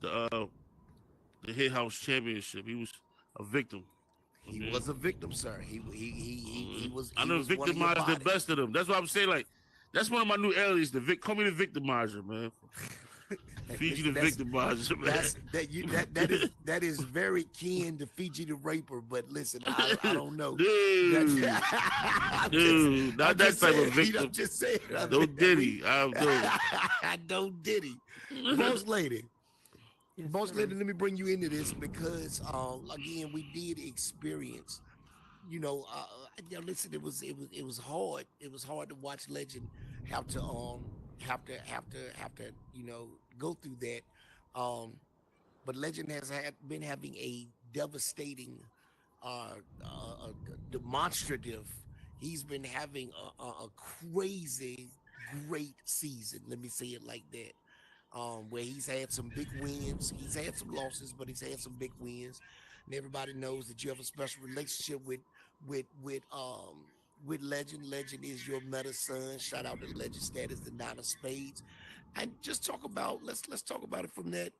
the uh the Hit House Championship. He was a victim. he Okay. was a victim, sir. He was I he done was one of your victimized the body. best of them. That's what I'm saying. Like, that's one of my new alias. Call me the victimizer, man. Fiji the Listen, victimizer, man. that is very kin to Fiji the raper. But listen, I don't know. Dude, dude, not I'm that just type saying. of victim. I'm just saying. Don't Diddy. I don't. Don't Diddy. Boss lady. Yes, Boss sir. lady, let me bring you into this because again we did experience. Listen, it was hard. It was hard to watch Legend have to go through that. Um, but Legend has been having a devastating, uh, demonstrative. He's been having a crazy great season. Let me say it like that. Where he's had some big wins. He's had some losses, but he's had some big wins. And everybody knows that you have a special relationship with with um with Legend. Legend is your meta son. Shout out to Legend status, the nine of spades. And just talk about let's talk about it from that.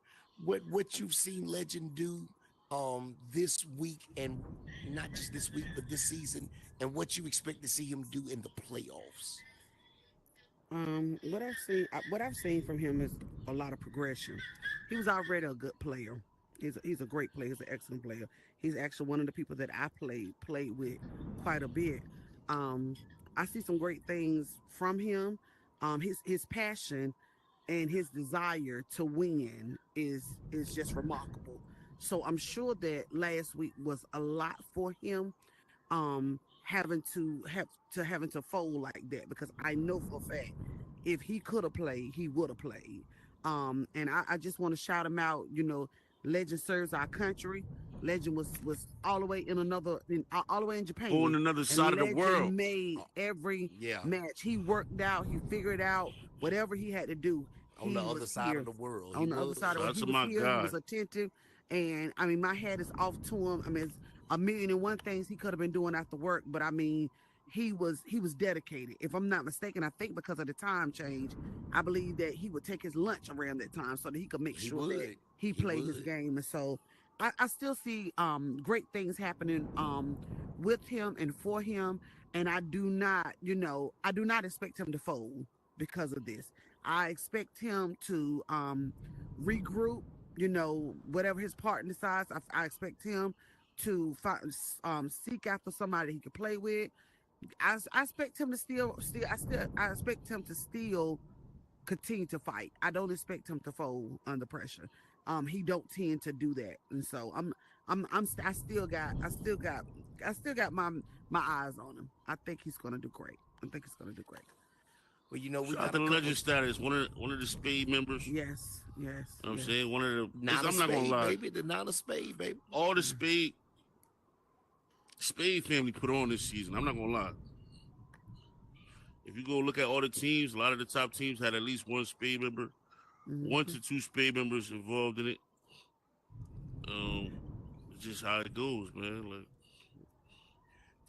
What you've seen Legend do this week, and not just this week, but this season, and what you expect to see him do in the playoffs. What I've seen from him is a lot of progression. He was already a good player. He's a great player. He's an excellent player. He's actually one of the people that I played with quite a bit. Um, I see some great things from him. His passion and his desire to win is just remarkable. So I'm sure that last week was a lot for him, having to fold like that, because I know for a fact if he could have played, he would have played. And I just want to shout him out. Legend serves our country. Legend was all the way all the way in On Japan, another side and of the world. Legend made every Yeah, match. He worked out. He figured out whatever he had to do. on the He other was side of here the world, he on the other side was. of it. Shout out He to was my here. He was God. attentive, and I mean, my hat is off to him. I mean, it's a million and one things he could have been doing after work, but I mean, he was dedicated. If I'm not mistaken, I think because of the time change, I believe that he would take his lunch around that time so that he could make He sure that would. he He played his would. game. And so I still see great things happening with him and for him. And I do not expect him to fold because of this. I expect him to regroup. Whatever his partner decides, I expect him to seek after somebody he can play with. I expect him to I expect him to still continue to fight. I don't expect him to fold under pressure. He don't tend to do that, and so I still got my eyes on him. I think he's gonna do great. I think he's gonna do great. Well, we Shout out got to a the couple legend status. One of the spade members. Yes, yes, You know what I'm yes. saying? One of the nine of I'm not gonna spade, lie. baby. The nine of spade, baby. All the spade family put on this season. I'm not gonna lie. If you go look at all the teams, a lot of the top teams had at least one spade member, one Hmm. to two spade members involved in it. Um, it's just how it goes, man. Like,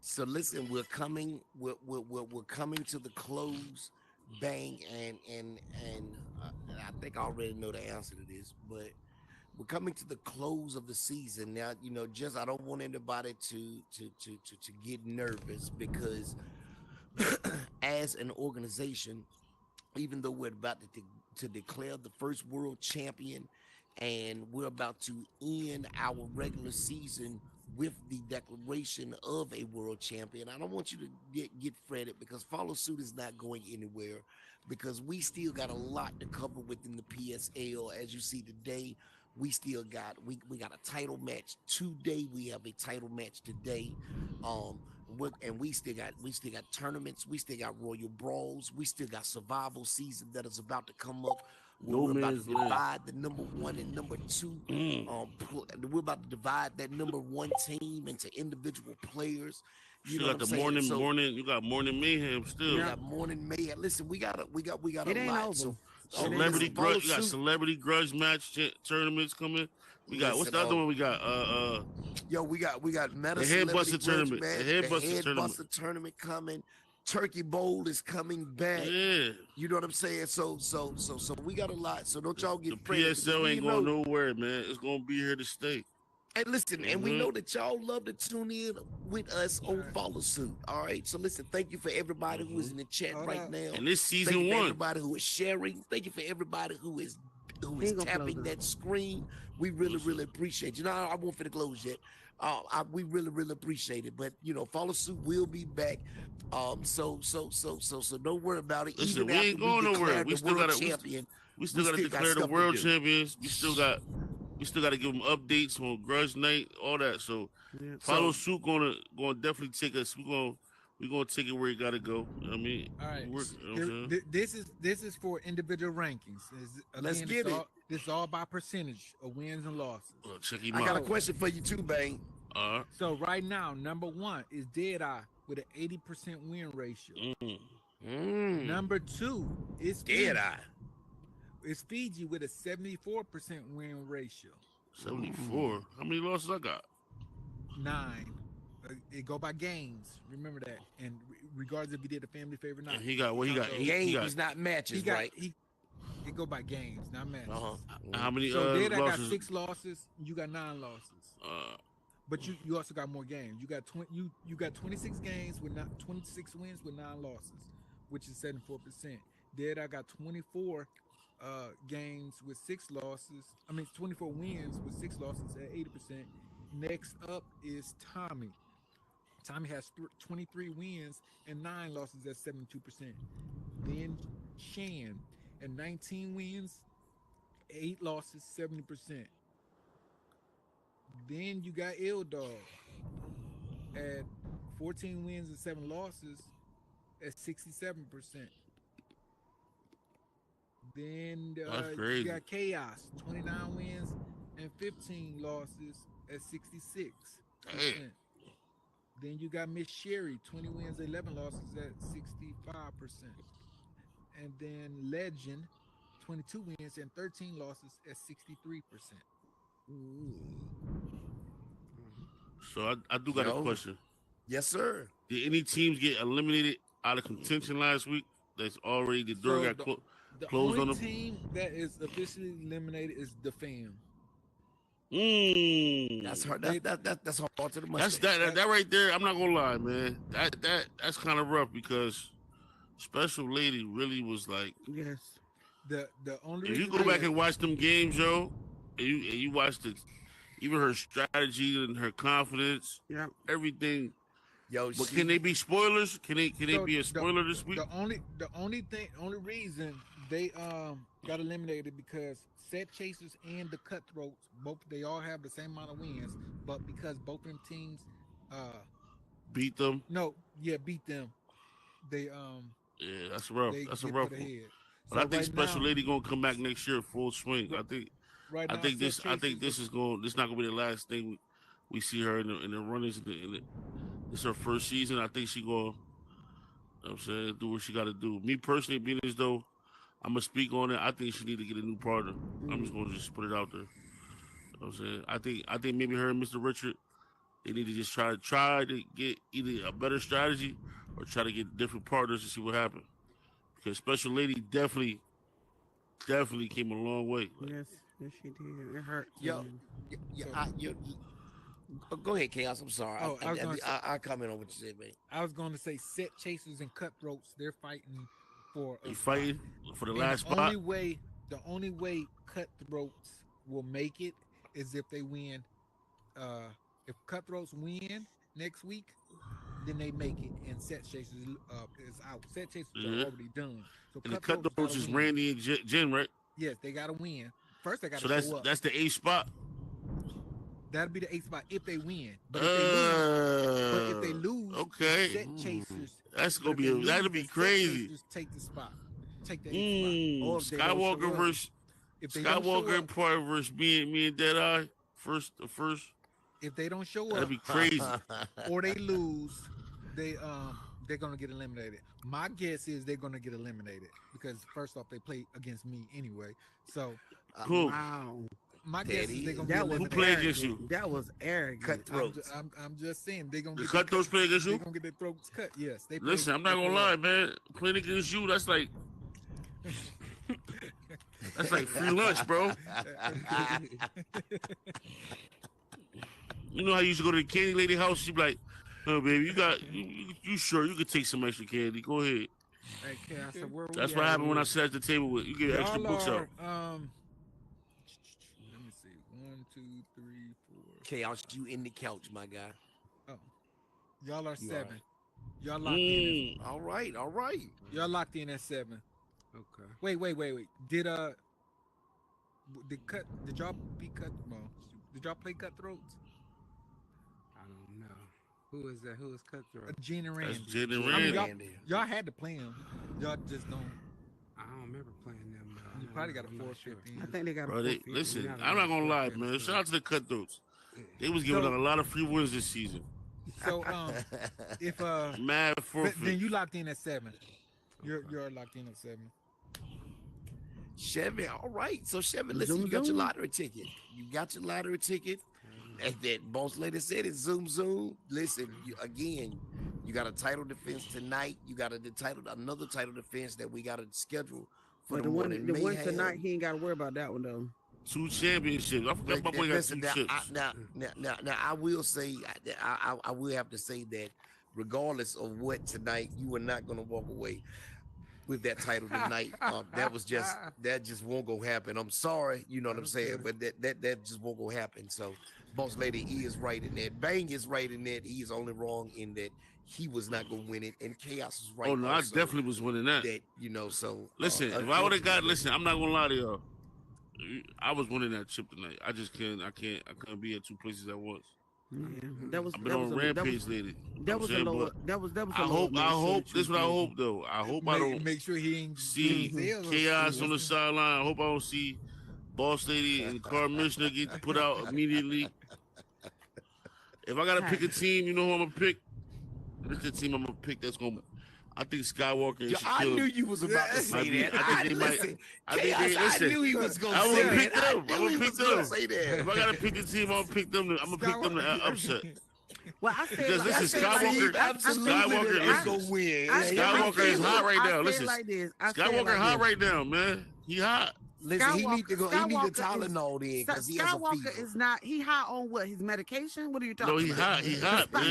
So listen, we're coming to the close, bang, and I think I already know the answer to this, but we're coming to the close of the season now. Just I don't want anybody to get nervous because as an organization, even though we're about to declare the first world champion and we're about to end our regular season with the declaration of a world champion. I don't want you to get fretted because follow suit is not going anywhere because we still got a lot to cover within the PSL. As you see today, we still got we got a title match today. We have a title match today. And we still got tournaments. We still got royal brawls. We still got survival season that is about to come up. No We're about to man's land. divide the number one and number two. We're about to divide that number one team into individual players. You Still know got what the I'm saying? So morning. You got morning mayhem still. we got morning mayhem. Listen, we got It a ain't lot. over. So Celebrity listen, follow grudge. You got suit. celebrity grudge match tournaments coming. We got what's Listen, the other one we got? yo, we got Meta The Celebrity Headbuster Grudge tournament. Match. The The Headbuster tournament. Headbuster tournament coming. Turkey Bowl is coming back. Yeah. You know what I'm saying? So we got a lot. So don't y'all get The fretted because PSL we ain't know. going nowhere, man. It's gonna be here to stay. And listen, and we know that y'all love to tune in with us on Right. Follow Suit. All right. So listen, thank you for everybody who is in the chat Hold right up. now. And this Thank season you for one. everybody who is sharing. Thank you for everybody who is Ain't gonna tapping close that screen. We really appreciate you. Now I won't fit to close yet. We really appreciate it. But Follow Suit will be back. So don't worry about it. Listen, Even we after ain't we going nowhere. declare We the still world gotta champion, we still gotta still got declare the stuff to world do. champions. We still gotta give them updates on Grudge Night, all that. So Yeah. Follow So Suit gonna definitely take us. We gonna take it where it gotta go. You know what I mean, All right. you know what I'm saying? This is for individual rankings. Let's Again, get it. This is all by percentage of wins and losses. Check him I got a out. question for you too, Bang. So right now, number one is Deadeye with an 80% win ratio. Number two is Fiji. Deadeye. It's Fiji with a 74% win ratio. 74. How many losses I got? 9. It go by games. Remember that. And regardless if he did a family favor or not. And he got what he got. So He got Games, not matches, he got right? it go by games, not matches. how many So Deadeye got losses? 6 losses. You got 9 losses. But you also got more games. You got you got 26 games with 26 wins with 9 losses, which is 74%. Deadeye got 24 games with 6 losses. 24 wins with 6 losses at 80%. Next up is Tommy. Tommy has 23 wins and 9 losses at 72%. Then Shan at 19 wins, 8 losses, 70%. Then you got Ill Dog at 14 wins and 7 losses at 67%. Then That's you crazy. got Chaos, 29 wins and 15 losses at 66%. Damn. Then you got Miss Sherry, 20 wins, 11 losses at 65%. And then Legend, 22 wins and 13 losses at 63%. So I do got a Yo. question. Yes, sir. Did any teams get eliminated out of contention last week? That's already the door got The closed only on them. team that is officially eliminated is the Fam. That's hard. That's hard to the That's mustache. that right there. I'm not gonna lie, man. That's kind of rough because Special Lady really was like. Yes. The only If you reason go back and watch them games, yo, and you watch even her strategy and her confidence, Yeah. everything. Yo, But can they be spoilers? Can they be a spoiler this week? The only reason they got eliminated because Set Chasers and the Cutthroats they all have the same amount of wins, but because both of them teams Beat them. beat them, they Yeah, that's rough. they That's a get rough put one. ahead. But So I think right Special now, Lady gonna come back next year full swing. I think Set I think Chasers this not gonna be the last thing we see her in the runnings. It's her first season. I think she gonna, you know what I'm saying, do what she got to do. Me personally, being as though I'm gonna speak on it, I think she need to get a new partner. I'm just gonna put it out there. You know what I'm saying, I think maybe her and Mr. Richard, they need to just try to get either a better strategy or try to get different partners to see what happens. Because Special Lady definitely came a long way. Yes. Yes, she did. It hurt. Yo, go ahead, Chaos. I'm sorry. Oh, I comment on what you said, man. I was going to say Set Chasers and Cutthroats, they're fighting for They a fighting for the last the spot. the only way Cutthroats will make it is if they win If Cutthroats win next week, then they make it, and Set Chasers is out. Set Chasers are Yeah. already done. So And the Cutthroats got cutthroats to is win. Randy and Jen, right? Yes, they got to win. First, they got So to show up. that's the A spot. That'll be the 8th spot if they win. But if they lose, okay. the Set Chasers. That's but gonna if they be that'll lose, be the Set crazy. Chasers take the spot. Take the 8th spot. Or if they don't show Skywalker up. versus If they don't show Skywalker up, part versus me and Deadeye. First. if they don't show That'd up, be crazy. or they lose, they're gonna get eliminated. My guess is they're gonna get eliminated because first off, they play against me anyway. So Cool. Wow. my guess is they're gonna That get was Who eliminated. played against you? That was arrogant. Cutthroats. I'm just saying they're gonna The get cutthroats play against They're you? gonna get their throats cut. Yes, they. Listen, I'm not gonna lie, man. Playing against you, that's like free lunch, bro. You know how you used to go to the candy lady house? She be like, "Oh, baby, you sure you could take some extra candy? Go ahead." Hey, Chaos, so where we That's at what happened with when I this? sat at the table with you. Get extra books out. Let me see. 1, 2, 3, 4. Chaos, you in the couch, my guy. Oh, y'all are You 7. are. Y'all locked in. All right. Y'all locked in at 7. Okay. Wait. Did y'all be cut? Well, did y'all play Cutthroats? I don't know. Who is that? Who is Cutthroat? Jen and That's Randy. Jen and I mean, Randy. y'all had to play them. Y'all just don't. I don't remember playing them. You I probably got don't a know. I'm not sure. 415. I think they got a Bro, 450. listen, Yeah, I'm not gonna lie, yeah, man. yeah. Shout out to the cutthroats. They was giving So- out a lot of free wins this season. So if Mad but forfeit. then you locked in at 7. You're locked in at 7. Chevy, all right. So Chevy, listen, Zoom, you got your zoom. lottery ticket. You got your lottery ticket. As that boss lady said, it's zoom. Listen, you got a title defense tonight. You got another title defense that we got to schedule for But the the one morning. tonight, he ain't got to worry about that one though. 2 championships. I forgot my boy got 2 Listen, now, chips. now, I will say, I will have to say that regardless of what tonight, you are not going to walk away with that title tonight. That just won't go happen. I'm sorry, you know what I'm saying, but that just won't go happen. So, boss lady is right in that. Bang is right in that. He is only wrong in that he was not going to win it, and Chaos is right. Oh no, I also definitely was winning that. So Listen, if I would have got, listen, I'm not gonna lie to y'all. I was winning that chip tonight. I just can't. I couldn't be at 2 places at once. Yeah, that was I've been that on was a, rampage lately. that was a lower. That was a I lower. hope. This is what I hope though. I hope I don't Make sure he ain't see chaos on the sideline. I hope I don't see boss lady and car missioner get put out immediately. If I gotta pick a team, you know who I'm gonna pick? This is the team I'm gonna pick. That's gonna. I think Skywalker and I Shaquille. knew you was about to say that. I think they might. Listen, I think they Chaos, listen. I knew he was going to I say would pick that. them. I I knew would he pick was going to them. say that. If I gotta pick the team, I'm gonna pick them. I'm gonna pick them to upset. Well, I said Because like, listen, I said like Skywalker- this. absolutely Skywalker is is- going to win. I said Skywalker is hot right now. I Listen, said like this. I said Skywalker like hot this. right now, man. He hot. Listen, he need to go. He need Skywalker to Tylenol in because he has a Skywalker fever. is not. He high on what? His medication? What are you talking No, he about? hot. He hot, man.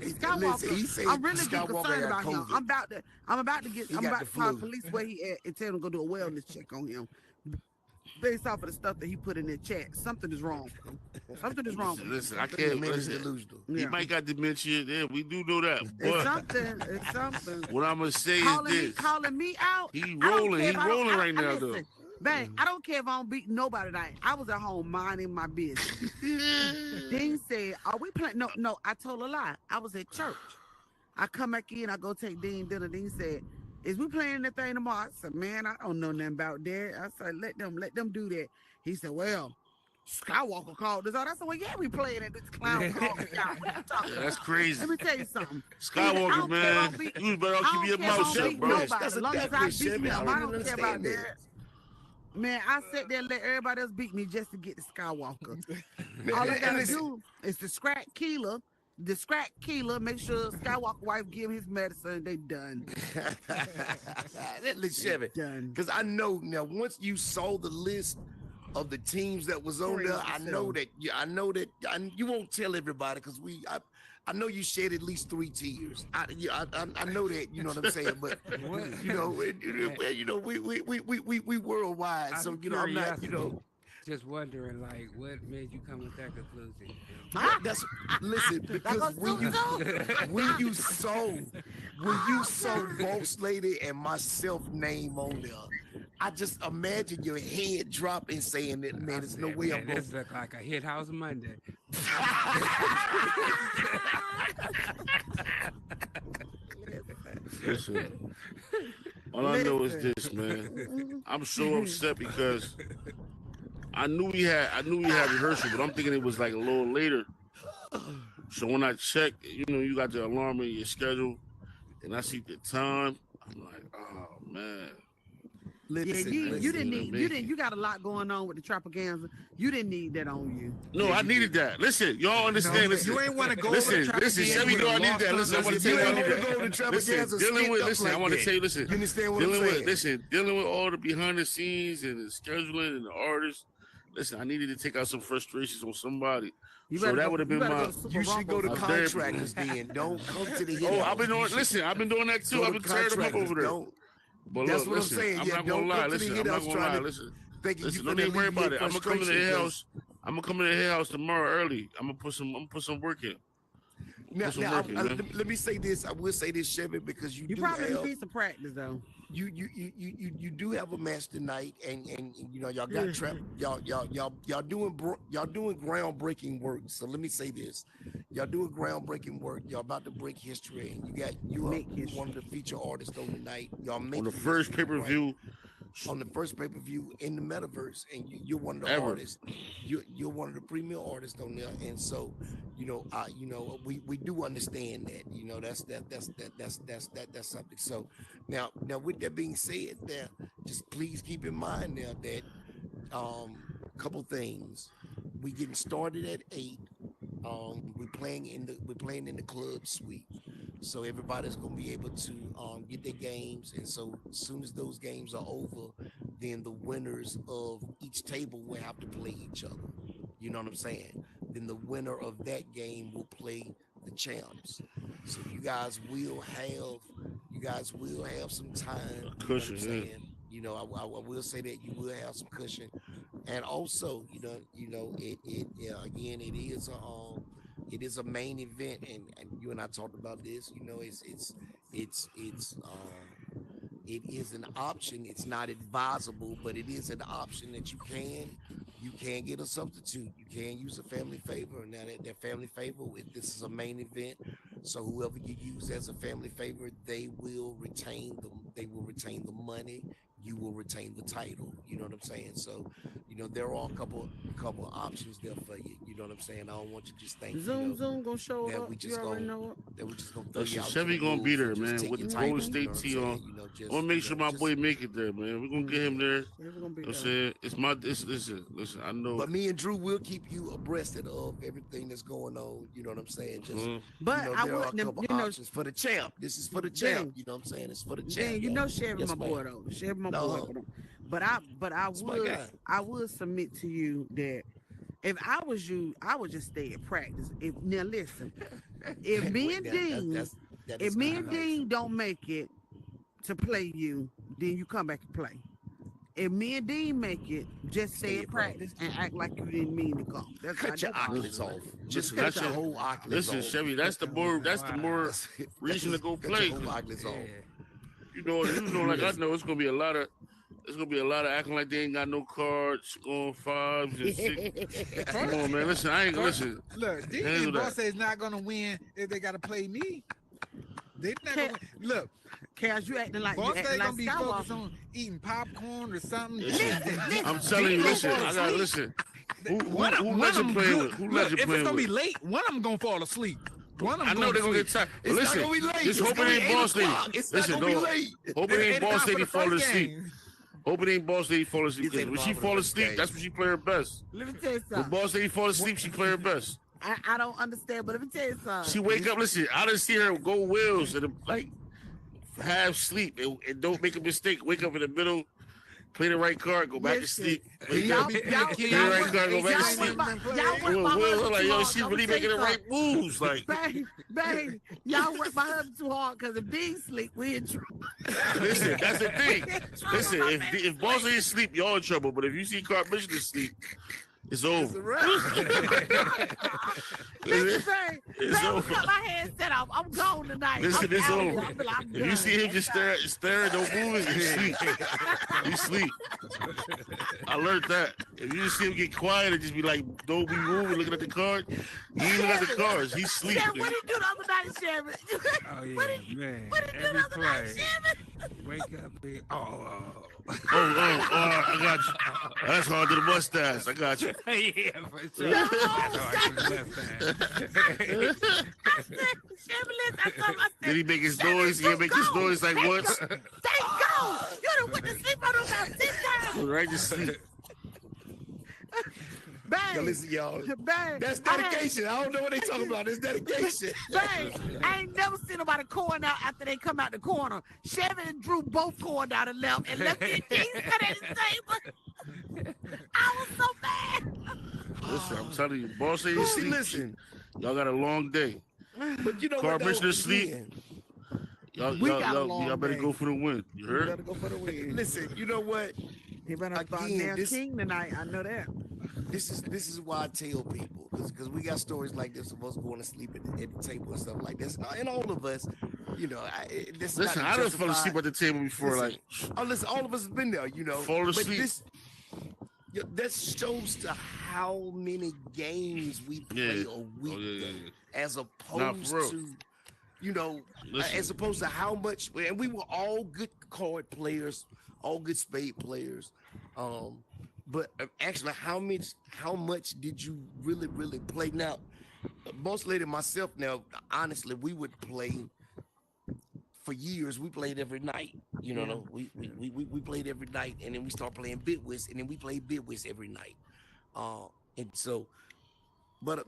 Listen, Skywalker. he said I'm really getting Skywalker concerned got about him. COVID. I'm about to get. He I'm got about the to call flu. police where he at and tell him to go do a wellness check on him. Based off of the stuff that he put in the chat, something is wrong. Something is wrong. Listen, I The can't. man is Listen, delusional. he Yeah. might got dementia. Yeah, we do know that. It's But something. It's something. what I'm gonna say is this: Calling me out. he I don't rolling. care He if I don't- rolling I- right I now, though. listen, Bang, I don't care if I don't beat nobody tonight. I was at home minding my business. Dean said, "Are we playing?" No, I told a lie. I was at church. I come back in, I go take Dean dinner. Dean said, "Is we playing that thing tomorrow?" I said, "Man, I don't know nothing about that." I said, let them do that." He said, "Well, Skywalker called this out." I said, "Well, yeah, we playing at this clown called us out. What you talking Yeah, about?" that's crazy. Let me tell you something. I Skywalker, don't care man, about beat- you better I keep don't your care mouth if I shut, beat bro. nobody. That's As a long as I definite beat shit, him, I I don't don't care about understand that. that. Man, I sat there and let everybody else beat me just to get the Skywalker. Man, All I and gotta listen, do is the scratch Keeler, make sure Skywalker wife give him his medicine. They done. Listen, Chevy, Done. because I know now. Once you saw the list of the teams that was on there, I know that. You won't tell everybody because I know you shed at least 3 tears. I know that. You know what I'm saying? But we worldwide, so Out of I'm not. just wondering, like, what made you come with that conclusion? You feel me? That's listen, because when you saw Boss Lady and my self name on there, I just imagine your head dropping saying that, man, there's no way I'm going This look like a Hit House Monday. Listen, all I know is this, man. I'm so upset because I knew we had rehearsal, but I'm thinking it was like a little later. So when I check, you got the alarm in your schedule, and I see the time, I'm like, oh man. Listen, you didn't need you got a lot going on with the Trapaganza. You didn't need that on you. No, I needed that. Listen, y'all understand. Listen, you ain't want to go. Listen, Chevy, no, I need that. Listen, I want to tell you, I need that. Listen, dealing with. Listen, I want to tell you. Listen, you understand what I'm saying? Dealing with all the behind the scenes and the scheduling and the artists. Listen, I needed to take out some frustrations on somebody. So that would have been my. You should go to contractors then. Don't come to the. Oh, I've been doing. Listen, I've been doing that too. I've been tearing them up over there. But that's look, what listen, I'm saying. I'm not gonna lie. Listen, I'm not gonna lie. Listen, don't even worry about it. I'm gonna come to the house. I'm gonna come to the house tomorrow early. I'm gonna put some work in. Now let me say this. I will say this, Chevy, because you do probably have, need some practice though. You do have a match tonight, and y'all got y'all doing groundbreaking work. So let me say this: y'all doing groundbreaking work. Y'all about to break history, and you are one of the feature artists on the night. Y'all make on the first pay-per-view. Right? On the first pay-per-view in the metaverse, and you're one of the artists. You're one of the premier artists on there, and so we do understand that. That's something. So now with that being said, there just please keep in mind now that couple things. We getting started at 8. We're playing in the club suite. So everybody's gonna be able to get their games, and so as soon as those games are over, then the winners of each table will have to play each other. You know what I'm saying? Then the winner of that game will play the champs. So you guys will have some time. Cushion, you know what I'm saying? I will say that you will have some cushion, and also it is a main event, and you and I talked about this. It is an option. It's not advisable, but it is an option that you can get a substitute. You can use a family favor. Now that family favor, if this is a main event, so whoever you use as a family favor, they will retain the money. You will retain the title. You know what I'm saying? So, there are a couple options there for you. You know what I'm saying? I don't want you to just think Zoom gonna show that up. we just gonna throw you out. Chevy gonna be there, man. With the Golden State tee on. I want to make sure my boy make it there, man. We're gonna get him there. I'm saying listen. I know. But me and Drew will keep you abreast of everything that's going on. You know what I'm saying? Just but I there are a wouldn't. couple options for the champ. This is for the champ. You know what I'm saying? It's for the champ. Chevy my boy though. Chevy my boy. But I would submit to you that if I was you, I would just stay at practice. Now listen, if me and Dean don't make it to play you, then you come back and play. If me and Dean make it, just stay at practice and act like you didn't mean to come. Cut your Oculus off. Just cut your whole Oculus off. Listen, Chevy, that's the more reason to go play. Your whole Oculus off. Like I know it's gonna be a lot of acting like they ain't got no cards, going 5s and 6. Come on, man. Listen, I ain't gonna listen. Look, Dean Boss is not gonna win if they gotta play me. They're not gonna win. Look, Cash, you acting like Boss ain't gonna be Skywalker. focused on eating popcorn or something. I'm telling you, listen. I gotta listen. Who let you play with? Who let you play with? If it's gonna be late, one of them gonna fall asleep. I know they're gonna get tired. It's not gonna be late. Just hope it ain't Boss Lady. Listen, hope it ain't Boss Lady falling asleep. Hope it ain't Boss Lady fall asleep. Because when she fall asleep, that's when she play her best. Let me tell you something. When Boss Lady fall asleep, she play her best. I don't understand, but let me tell you something. She wake up, listen, I didn't see her go wheels and like half sleep and don't make a mistake. Wake up in the middle, Play the right card, go back to Listen, sleep. y'all Play the right card, go back to sleep. y'all work my Will husband like, too yo, hard. she I'ma really tell making you the right moves. Like, babe, y'all work my husband too hard because if Dean sleep, we in trouble. listen, that's the thing. We in trouble, Listen, my man. if Boss ain't sleep, y'all in trouble. But if you see Commissioner sleep, it's over. Listen, babe, It's I'm over. cut my head set off. I'm gone tonight. Listen, I'm it's out. over. I'm If you done. see him just staring, don't move it, you sleep. You sleep. I learned that. If you just see him get quiet and just be like, don't be moving, looking at the card, he ain't looking at the cards. He sleep. Sherry, what did he do the other night, Sherry? Oh What yeah, man. What did he do Every the other night, play. Sherry? Wake up and I got you. That's hard to the mustache. I got you. yeah, for sure. No, That's how I do left hand. I said, Sherry, listen, I told him, I Did said, he make his Sherry, noise? He didn't make his go. noise like once. Stay go. You done went to sleep on them about 6 times. Right to sleep. Yo, Babe, listen, y'all. babe. That's dedication. I don't know what they talking about. It's dedication. Babe, I ain't never seen nobody corn out after they come out the corner. Chevy and Drew both corned out and left and left the jeans cut at the table. I was so mad. Listen, I'm telling you, Boss ain't See, sleep. listen, Y'all got a long day. but you know Car what? though? Commissioner sleep. Again, We got a long y'all better day. go for the win. You You heard? better go for the win. Listen, you know what? He better start Again, damn this- king tonight. I know that. This is why I tell people because we got stories like this of us going to sleep at the table and stuff like this, and all of us, you know, this. Listen, I done fell asleep at the table before. Listen, Like, listen, all of us have been there, you know. Fall But asleep. that shows to how many games we play Yeah. a week, yeah. as Nah, opposed for real. to, you know, Listen. as opposed to how much. And we were all good card players, all good spade players. But actually, how much did you really play? Now, Boss Lady and myself, now, honestly, we would play for years. We played every night. You know, we played every night, and then we start playing Bitwist, and then we played Bitwist every night. And so, but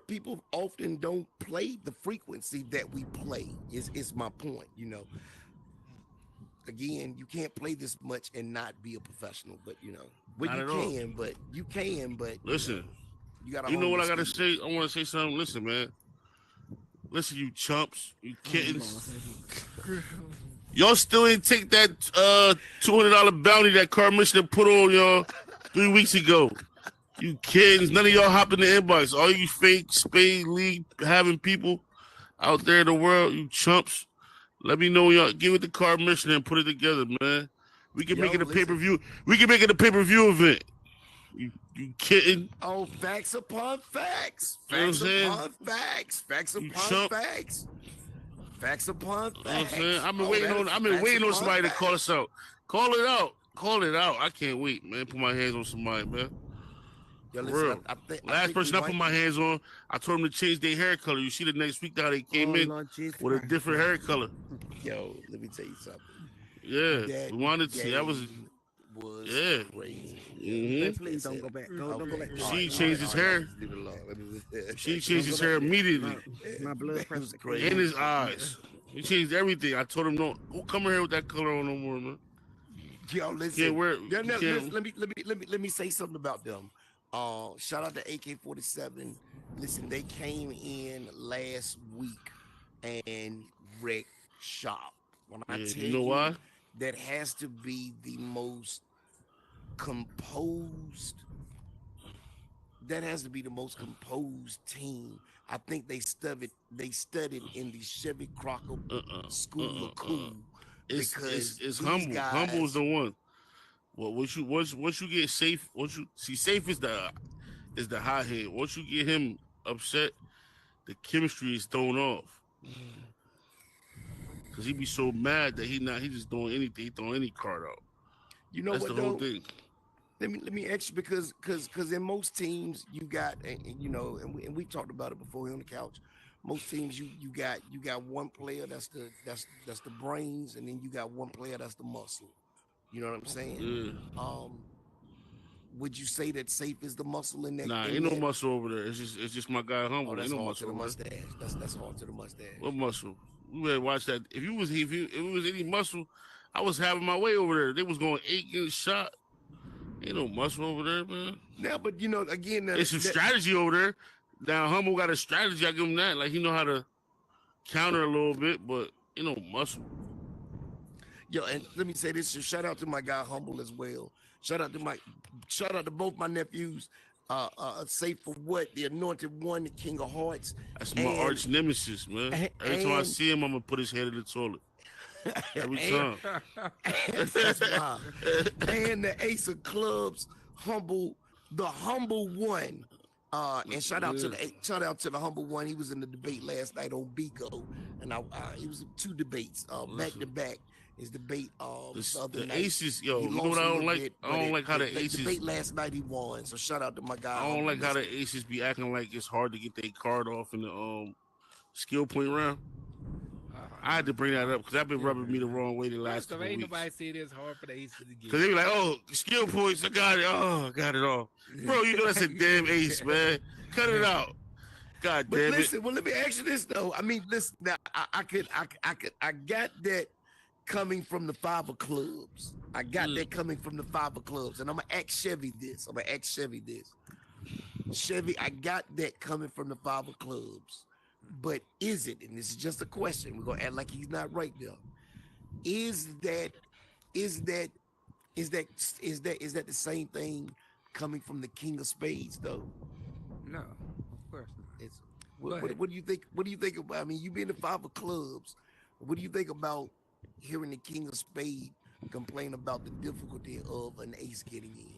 people often don't play the frequency that we play. Is my point, you know. Again, you can't play this much and not be a professional, but you know, well, Not you at all. can, but Listen, you gotta. you know hone what I your gotta speed. say? I want to say something. Listen, man. Listen, you chumps, you kittens. Y'all still ain't take that $200 bounty that Commissioner put on y'all 3 weeks ago. You kittens, none of y'all hop in the inbox. All you fake Spade League having people out there in the world, you chumps. Let me know y'all. Give it to Commissioner and put it together, man. We can make it a listen. pay-per-view. We can make it a pay-per-view event. You kitten. Oh, facts upon facts. You know what I'm Facts saying? upon facts. Facts You upon chump. facts. Facts upon You know what I'm facts. saying? I've been Oh, waiting facts on upon somebody to facts. call us out. Call it out. Call it out. I can't wait, man. Put my hands on somebody, man. Yo, For listen, real. I Last think person we I put might- my hands on, I told him to change their hair color. You see the next week how they came in Lord Jesus with a Christ. different hair color. Yo, let me tell you something. Yeah, That we wanted to see. That was game was yeah. crazy. Mhm. Please don't go back. Don't go back. She changed his hair. Leave it alone. Let me just- She changed his hair immediately. My blood It was pressure. crazy. In his eyes. He changed everything. I told him, no, don't come in here with that color on no more, man. Yo, listen. Can't wear it. Yo, You no, can't- let me say something about them. Shout out to AK-47. Listen, they came in last week and wrecked shop. When I Yeah, tell you know why? that has to be the most composed. That has to be the most composed team. I think they studied in the Chevy Crocker School of Cool. It's Because it's these humble. guys- Humble is the one. Well, once you get safe, safe is the hot head. Once you get him upset, the chemistry is thrown off. Cause he be so mad that he just doing anything, he throwing any card out. You know That's what the whole though? thing. Let me ask you because in most teams you got and you know and we talked about it before here on the couch. Most teams you got one player that's the brains, and then you got one player that's the muscle. You know what I'm saying? Yeah. Would you say that Safe is the muscle in that? Nah, in ain't no that? muscle over there. It's just my guy Humble. Oh, that's Ain't no hard to muscle the over there. mustache. That's hard to the mustache. What muscle? We better watch that. If it was any muscle, I was having my way over there. They was going 8 getting shot. Ain't no muscle over there, man. Now, but you know, again, It's some strategy over there. Now Humble got a strategy. I give him that. Like he know how to counter a little bit, but you know, muscle. Yo, and let me say this. Shout out to my guy Humble as well. Shout out to both my nephews. Safe for what? The Anointed One, the King of Hearts. That's my arch nemesis, man. Every time I see him, I'm gonna put his head in the toilet. Every time. That's wild. And the Ace of Clubs, the Humble One. And shout out to the Humble One. He was in the debate last night on Bigo, and he was in 2 debates back to back. His debate the Aces, yo, you know what I don't like? I don't like how the Aces debate last night he won. So shout out to my guy. I don't like how the Aces be acting like it's hard to get their card off in the skill point round. I had to bring that up because I've been rubbing me the wrong way the last couple ain't weeks. Nobody said it's hard for the Aces to get. Because they be like, oh, skill points, I got it. Oh, I got it all. Bro, you know that's a damn ace, man. Cut it out. God but damn listen, it. well, let me ask you this though. I mean, listen, now I got that coming from the 5 of clubs. I got that coming from the 5 of clubs, and I'm gonna ask Chevy this. Chevy, I got that coming from the 5 of clubs. But is it, and this is just a question, we're gonna act like he's not right there. Is that the same thing coming from the King of Spades though? No, of course not. It's what do you think? What do you think about? I mean, you being the 5 of clubs. What do you think about hearing the King of Spades complain about the difficulty of an ace getting in?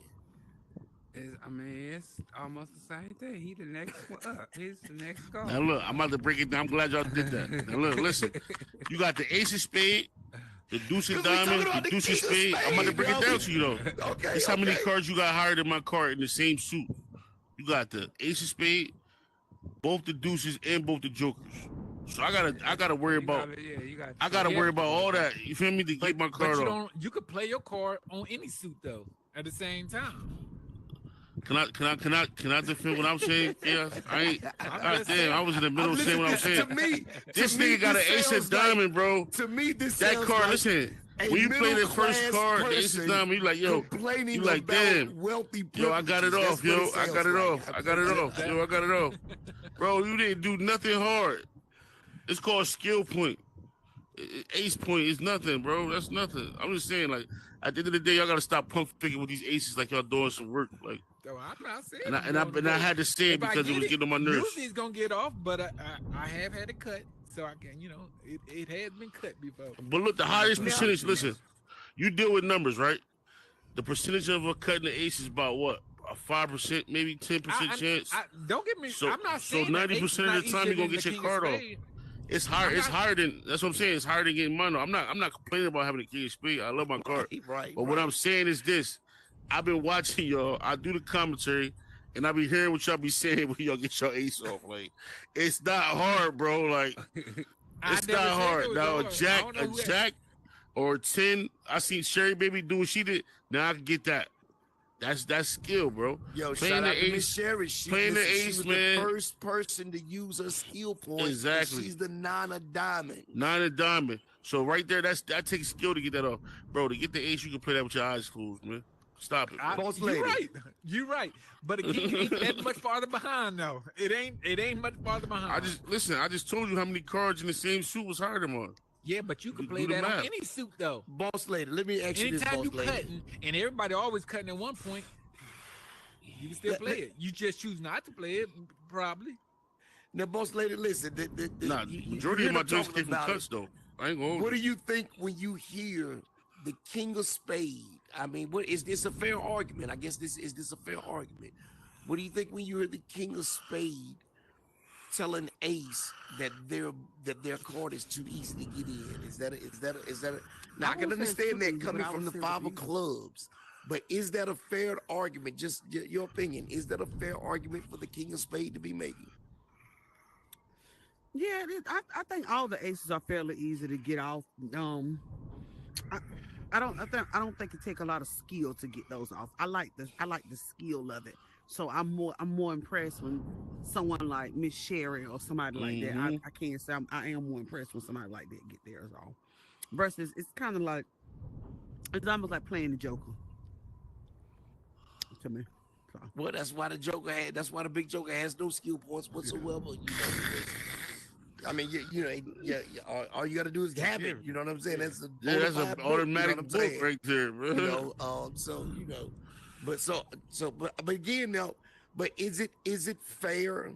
It's almost the same thing. He the next one up. He's the next guy. Now look, I'm about to break it down. I'm glad y'all did that. Now look, listen. You got the ace of spade, the deuce of diamond, the deuce of spade. I'm about to break it down to you though. Okay. That's how many cards you got higher than my card in the same suit. You got the ace of spade, both the deuces and both the jokers. So I gotta worry about. I gotta worry about all that. You feel me to get my card off. You could play your card on any suit though at the same time. Can I defend what I'm saying? Yeah, I was in the middle saying what I'm saying. This nigga got an ace of diamond, bro. To me, this that card. Like listen, when you play the first card, the ace of diamond, you like, yo, you like, damn, yo, I got it off, yo, I got it off, yo, I got it off, bro. You didn't do nothing hard. It's called skill point. Ace point is nothing, bro. That's nothing. I'm just saying, like, at the end of the day, y'all gotta stop punk picking with these aces like y'all doing some work, like. I'm not saying. And I had to say it because it was getting on my nerves. Usually it's gonna get off, but I have had it cut, so I can, it has been cut before. But look, the highest percentage. Listen, you deal with numbers, right? The percentage of a cut in the ace is about what? A 5%, maybe 10% chance. Don't get me. So, I'm not so saying 90% of the time you're gonna get your card off. It's hard. It's higher than. That's what I'm saying. It's harder than getting money. I'm not complaining about having a king of spades. I love my card. Right. But what I'm saying is this. I've been watching y'all. I do the commentary, and I be hearing what y'all be saying when y'all get your ace off. Like, it's not hard, bro. Like, it's not hard. Now a jack, or a 10. I seen Sherry Baby do what she did. Now I can get that. That's skill, bro. Yo, playing shout out the to Miss Sherry. Playing the ace, was man. The first person to use her skill point. Exactly. She's the 9 of diamond. 9 of diamond. So right there, that takes skill to get that off, bro. To get the ace, you can play that with your eyes closed, man. Stop it. You're right. But again, you ain't that much farther behind though. It ain't much farther behind. I just told you how many cards in the same suit was higher than mine. Yeah, but you can play that on any suit though. Boss lady, let me ask you this, boss lady. Anytime you cutting, and everybody always cutting at one point, you can still play it. You just choose not to play it, probably. Now, boss lady, listen. Majority of my jokes came from cuts though. I ain't gonna hold What do you think when you hear the King of Spades? I mean, what is this a fair argument? I guess this a fair argument. What do you think when you hear the King of Spades telling Ace that their card is too easy to get in? Is that a now I can understand that coming from the 5 of clubs, but is that a fair argument? Just your opinion. Is that a fair argument for the King of Spades to be making? Yeah, I think all the aces are fairly easy to get off. I don't think it take a lot of skill to get those off. I like the skill of it. So I'm more impressed when someone like Miss Sherry or somebody like that. I can't say I am more impressed when somebody like that get theirs off. Versus it's kind of like It's almost like playing the Joker to me. So, Well, that's why the Joker had. That's why the big Joker has no skill points whatsoever. You know, because I mean, all you got to do is have it. You know what I'm saying? That's a Yeah, bona that's an fide book. You know what automatic I'm book saying? right there, bro. You know, so but again now, but is it fair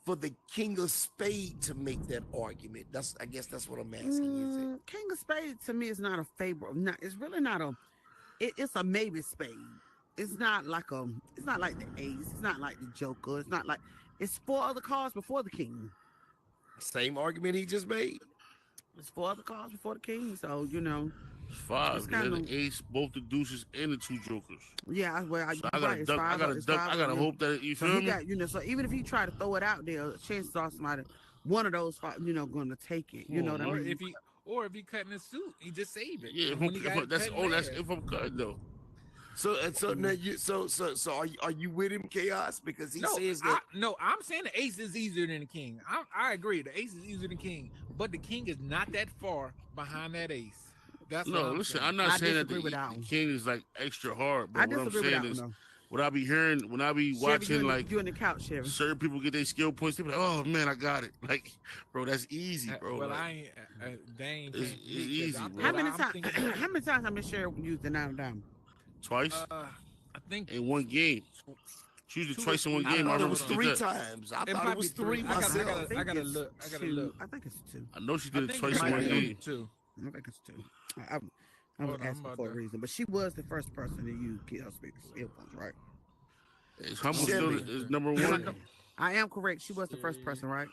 for the King of Spade to make that argument? I guess that's what I'm asking. Is it? King of Spades to me is not a favorite. Not, it's really not a. It's a maybe spade. It's not like a. It's not like the ace. It's not like the Joker. It's not like. It's four other cards before the king. Same argument he just made. It's four other cards before the king. So It's five it's because kind there's of the ace, both the deuces, and the two jokers. yeah. Well, So I you're gotta right. It's duck. I five. gotta It's duck. five I of gotta them. hope that you So feel he me. got So even if he tried to throw it out there, chances are somebody, one of those five, going to take it. You know what I Or mean? if he cutting his suit, he just save it. Yeah, And when he got it that's cut all. That's last, if I'm cutting though. So now are you with him, Chaos? Because he says that I'm saying the ace is easier than the king. I agree. The ace is easier than king, but the king is not that far behind that ace. That's what No, I'm listen. saying. I'm not I saying that disagree with that the one. king is like extra hard, I but what I'm disagree with saying that one is, though. what I be hearing when I be Chevy, watching like you in the couch, Chevy. certain people get their skill points, they be like, "Oh man, I got it!" Like, bro, that's easy, bro. Well, Like, I ain't. Dane it's can't speak because easy, How bro. many I'm times? thinking. How many times have Miss Cheryl used the nine down? Twice I think in one game. tw- She used it two or twice in one three. I game. I thought it remember was Hold she on. did three that. times. I It thought it might be was three. three I gotta. I myself. gotta. I gotta look. I gotta look. I think it's two. I know she I did it think it twice in might one be game. two. I think it's two. I was Hold on, I'm asking about for a to. reason, but she was the first person to use skill points, right? Is Humble I'm still Chevy. looking is for. number Am one? I am correct. She was the first Sherry. person, right?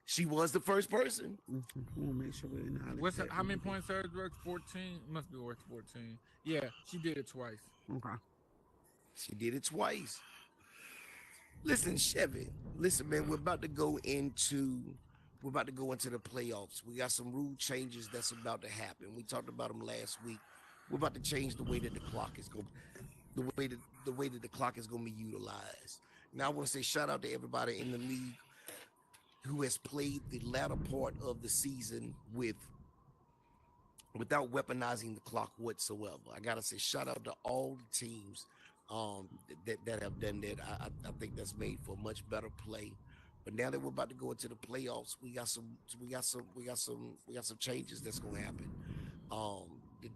She was the first person. We'll make sure we acknowledge What's that. how many points hers worth? 14. Must be worth 14. Yeah, she did it twice. Okay. She did it twice. Listen, Chevy. Listen, man. We're about to go into the playoffs. We got some rule changes that's about to happen. We talked about them last week. We're about to change the way that the clock is going, the way that the clock is going to be utilized. Now, I want to say shout out to everybody in the league who has played the latter part of the season without weaponizing the clock whatsoever. I gotta say, shout out to all the teams that have done that. I think that's made for a much better play. But now that we're about to go into the playoffs, we got some changes that's gonna happen.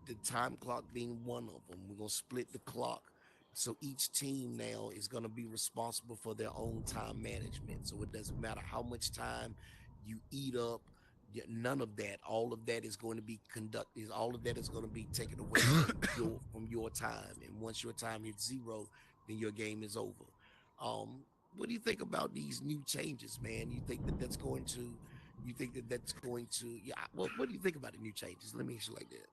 The time clock being one of them. We're gonna split the clock. So each team now is going to be responsible for their own time management. So it doesn't matter how much time you eat up, none of that. All of that is going to be conducted. All of that is going to be taken away from your time. And once your time hits zero, then your game is over. What do you think about these new changes, man? You think that that's going to? You think that that's going to? Yeah. Well, what do you think about the new changes? Let me ask you like that.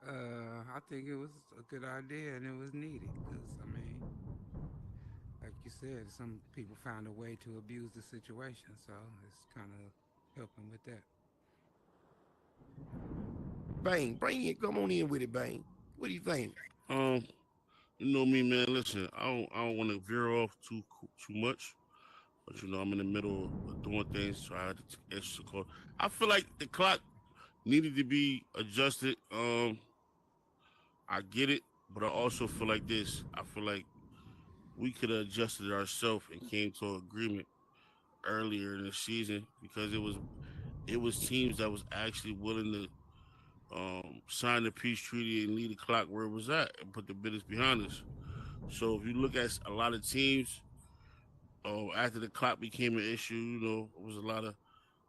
I think it was a good idea and it was needed because I mean, like you said, some people found a way to abuse the situation, so it's kind of helping with that. Bang it. Come on in with it, Bang. What do you think? Um, you know me, man. Listen, I don't want to veer off too much, but I'm in the middle of doing things, so I had to take extra call. I feel like the clock needed to be adjusted. I get it, but I also feel like this. I feel like we could have adjusted ourselves and came to an agreement earlier in the season because it was teams that was actually willing to sign the peace treaty and leave the clock where it was at and put the business behind us. So if you look at a lot of teams, after the clock became an issue, it was a lot of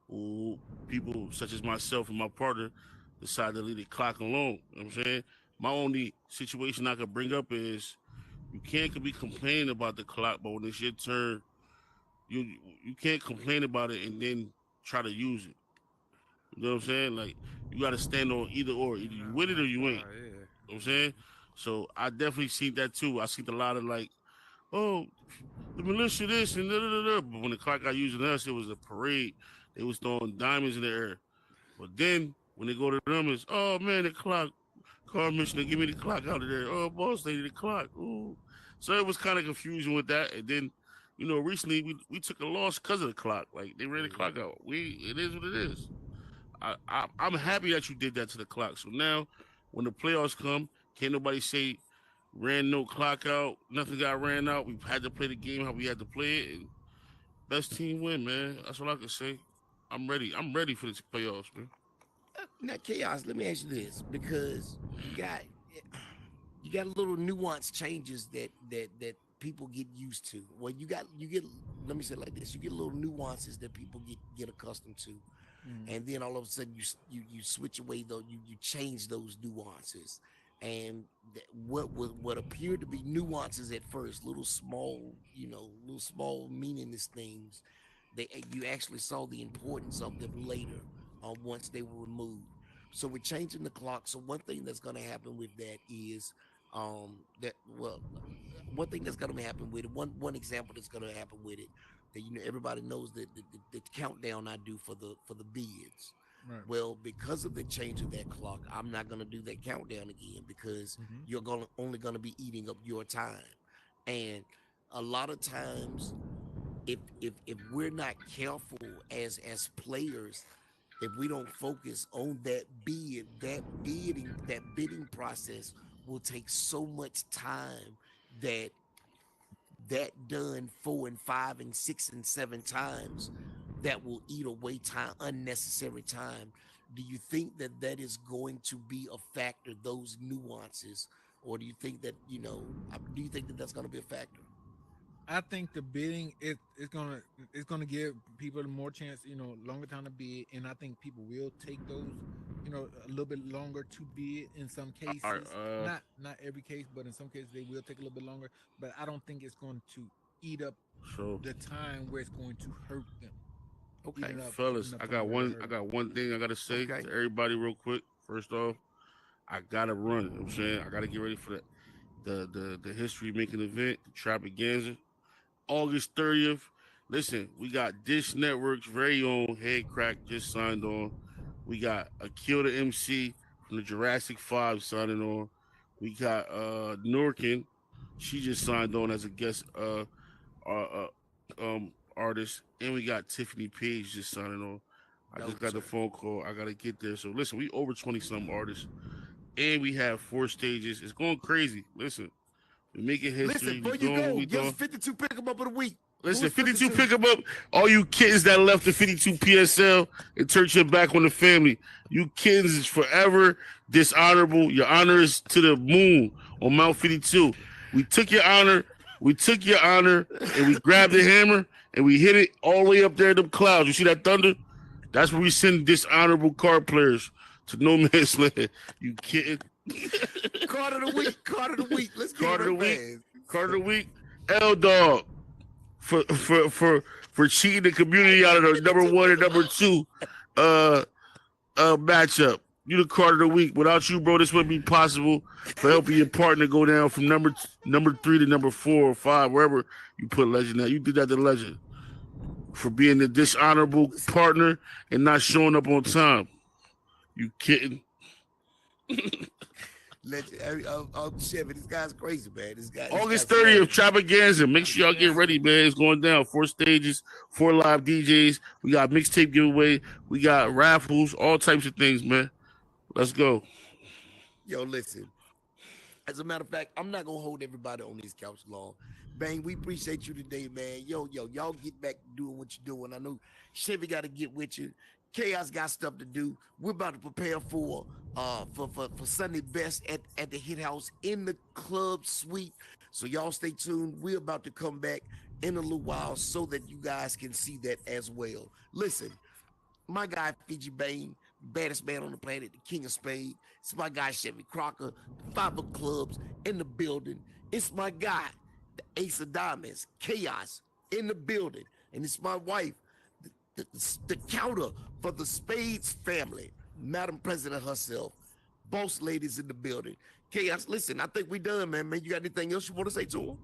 who people such as myself and my partner decided to leave the clock alone. You know what I'm saying? My only situation I could bring up is you can't be complaining about the clock, but when it's your turn, you you can't complain about it and then try to use it. You know what I'm saying? Like you got to stand on either or. Either you Not win it or that you ain't. far, yeah. You know what I'm saying? So I definitely seen that too. I seen a lot of like, oh, the militia this and da da da da. But when the clock got used on us, it was a parade. They was throwing diamonds in the air. But then when they go to them, it's oh man, the clock. Car commissioner, give me the clock out of there. Oh, boss lady, the clock. Ooh. So it was kind of confusion with that. And then, recently we took a loss because of the clock. Like they ran the clock out. It is what it is. I'm happy that you did that to the clock. So now when the playoffs come, can't nobody say ran no clock out, nothing got ran out. We had to play the game how we had to play it, and best team win, man. That's all I can say. I'm ready. I'm ready for this playoffs, man. Now, Chaos, let me ask you this, because you got little nuance changes that people get used to. Well, you get let me say it like this: you get little nuances that people get accustomed to, and then all of a sudden you switch away though you change those nuances, and what appeared to be nuances at first, little small meaningless things, you actually saw the importance of them later, once they were removed. So we're changing the clock. So one thing that's going to happen with that is that well, one thing that's going to happen with it. One example that's going to happen with it, that everybody knows that the countdown I do for the bids. Right. Well, because of the change of that clock, I'm not going to do that countdown again, because you're only going to be eating up your time, and a lot of times, if we're not careful as players, if we don't focus on that bidding process will take so much time, that done 4 and 5 and 6 and 7 times, that will eat away time, unnecessary time. Do you think that is going to be a factor, those nuances, or do you think that that's going to be a factor? I think the bidding it's gonna give people more chance, longer time to bid, and I think people will take those, a little bit longer to bid in some All right, cases. Not every case, but in some cases they will take a little bit longer. But I don't think it's going to eat up so the time where it's going to hurt them. Okay, fellas, I got one. I got one thing I gotta say Okay. to everybody real quick. First off, I gotta run. You know what I'm saying, I gotta get ready for the history making event, the Trapagaza, August 30th. Listen, we got Dish Network's very own Head Crack just signed on. We got Akil the MC from the Jurassic 5 signing on. We got Norkin. She just signed on as a guest uh, artist. And we got Tiffany Page just signing on. I just got the phone call. I gotta get there. So listen, we over 20 some artists. And we have 4 stages. It's going crazy. Listen, we making history. Listen, before We you doing what go, we give us doing. 52 pick 'em up of the week. Listen, 52 pick 'em up. All you kids that left the 52 PSL and turned your back on the family. You kids is forever dishonorable. Your honor is to the moon on Mount 52. We took your honor. And we grabbed the hammer and we hit it all the way up there in them clouds. You see that thunder? That's where we send dishonorable card players to no man's land. You kidding? Card of the week. Let's get Card it of the right, week. man. Card of the week. L Dog for cheating the community out of the number 1 and number 2 matchup. You the card of the week. Without you, bro, this wouldn't be possible for helping your partner go down from number 3 to number 4 or 5, wherever you put Legend at. You did that to Legend for being the dishonorable partner and not showing up on time. You kidding? Chevy, this guy's crazy, man. August 30th, Trapagaza. Make sure y'all get ready, man. It's going down. 4 stages, 4 live DJs. We got mixtape giveaway. We got raffles, all types of things, man. Let's go. Yo, listen. As a matter of fact, I'm not gonna hold everybody on this couch long. Bang, we appreciate you today, man. Yo, y'all get back doing what you're doing. I know Chevy got to get with you. Chaos got stuff to do. We're about to prepare for Sunday best at the Hit House in the club suite. So y'all stay tuned. We're about to come back in a little while so that you guys can see that as well. Listen, my guy Fiji Bane, baddest man on the planet, the king of spades. It's my guy Chevy Crocker, 5 of clubs in the building. It's my guy, the ace of diamonds, Chaos in the building. And it's my wife, the counter for the Spades family, Madam President herself, boss ladies in the building. Chaos, listen, I think we done, man. You got anything else you want to say to them?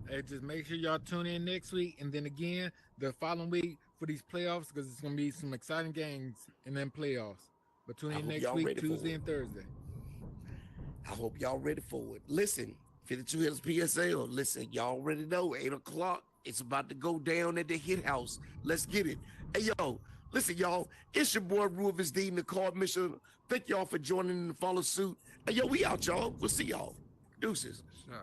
Hey, just make sure y'all tune in next week, and then again the following week for these playoffs, because it's going to be some exciting games in them playoffs. But tune in next week, Tuesday and Thursday. I hope y'all ready for it. Listen, 52 Hills PSL, listen, y'all already know, 8 o'clock, it's about to go down at the Hit House. Let's get it. Hey, yo, listen, y'all, it's your boy, Ruvis Dean, the card missioner. Thank y'all for joining and follow suit. Hey, yo, we out, y'all. We'll see y'all. Deuces. Sure.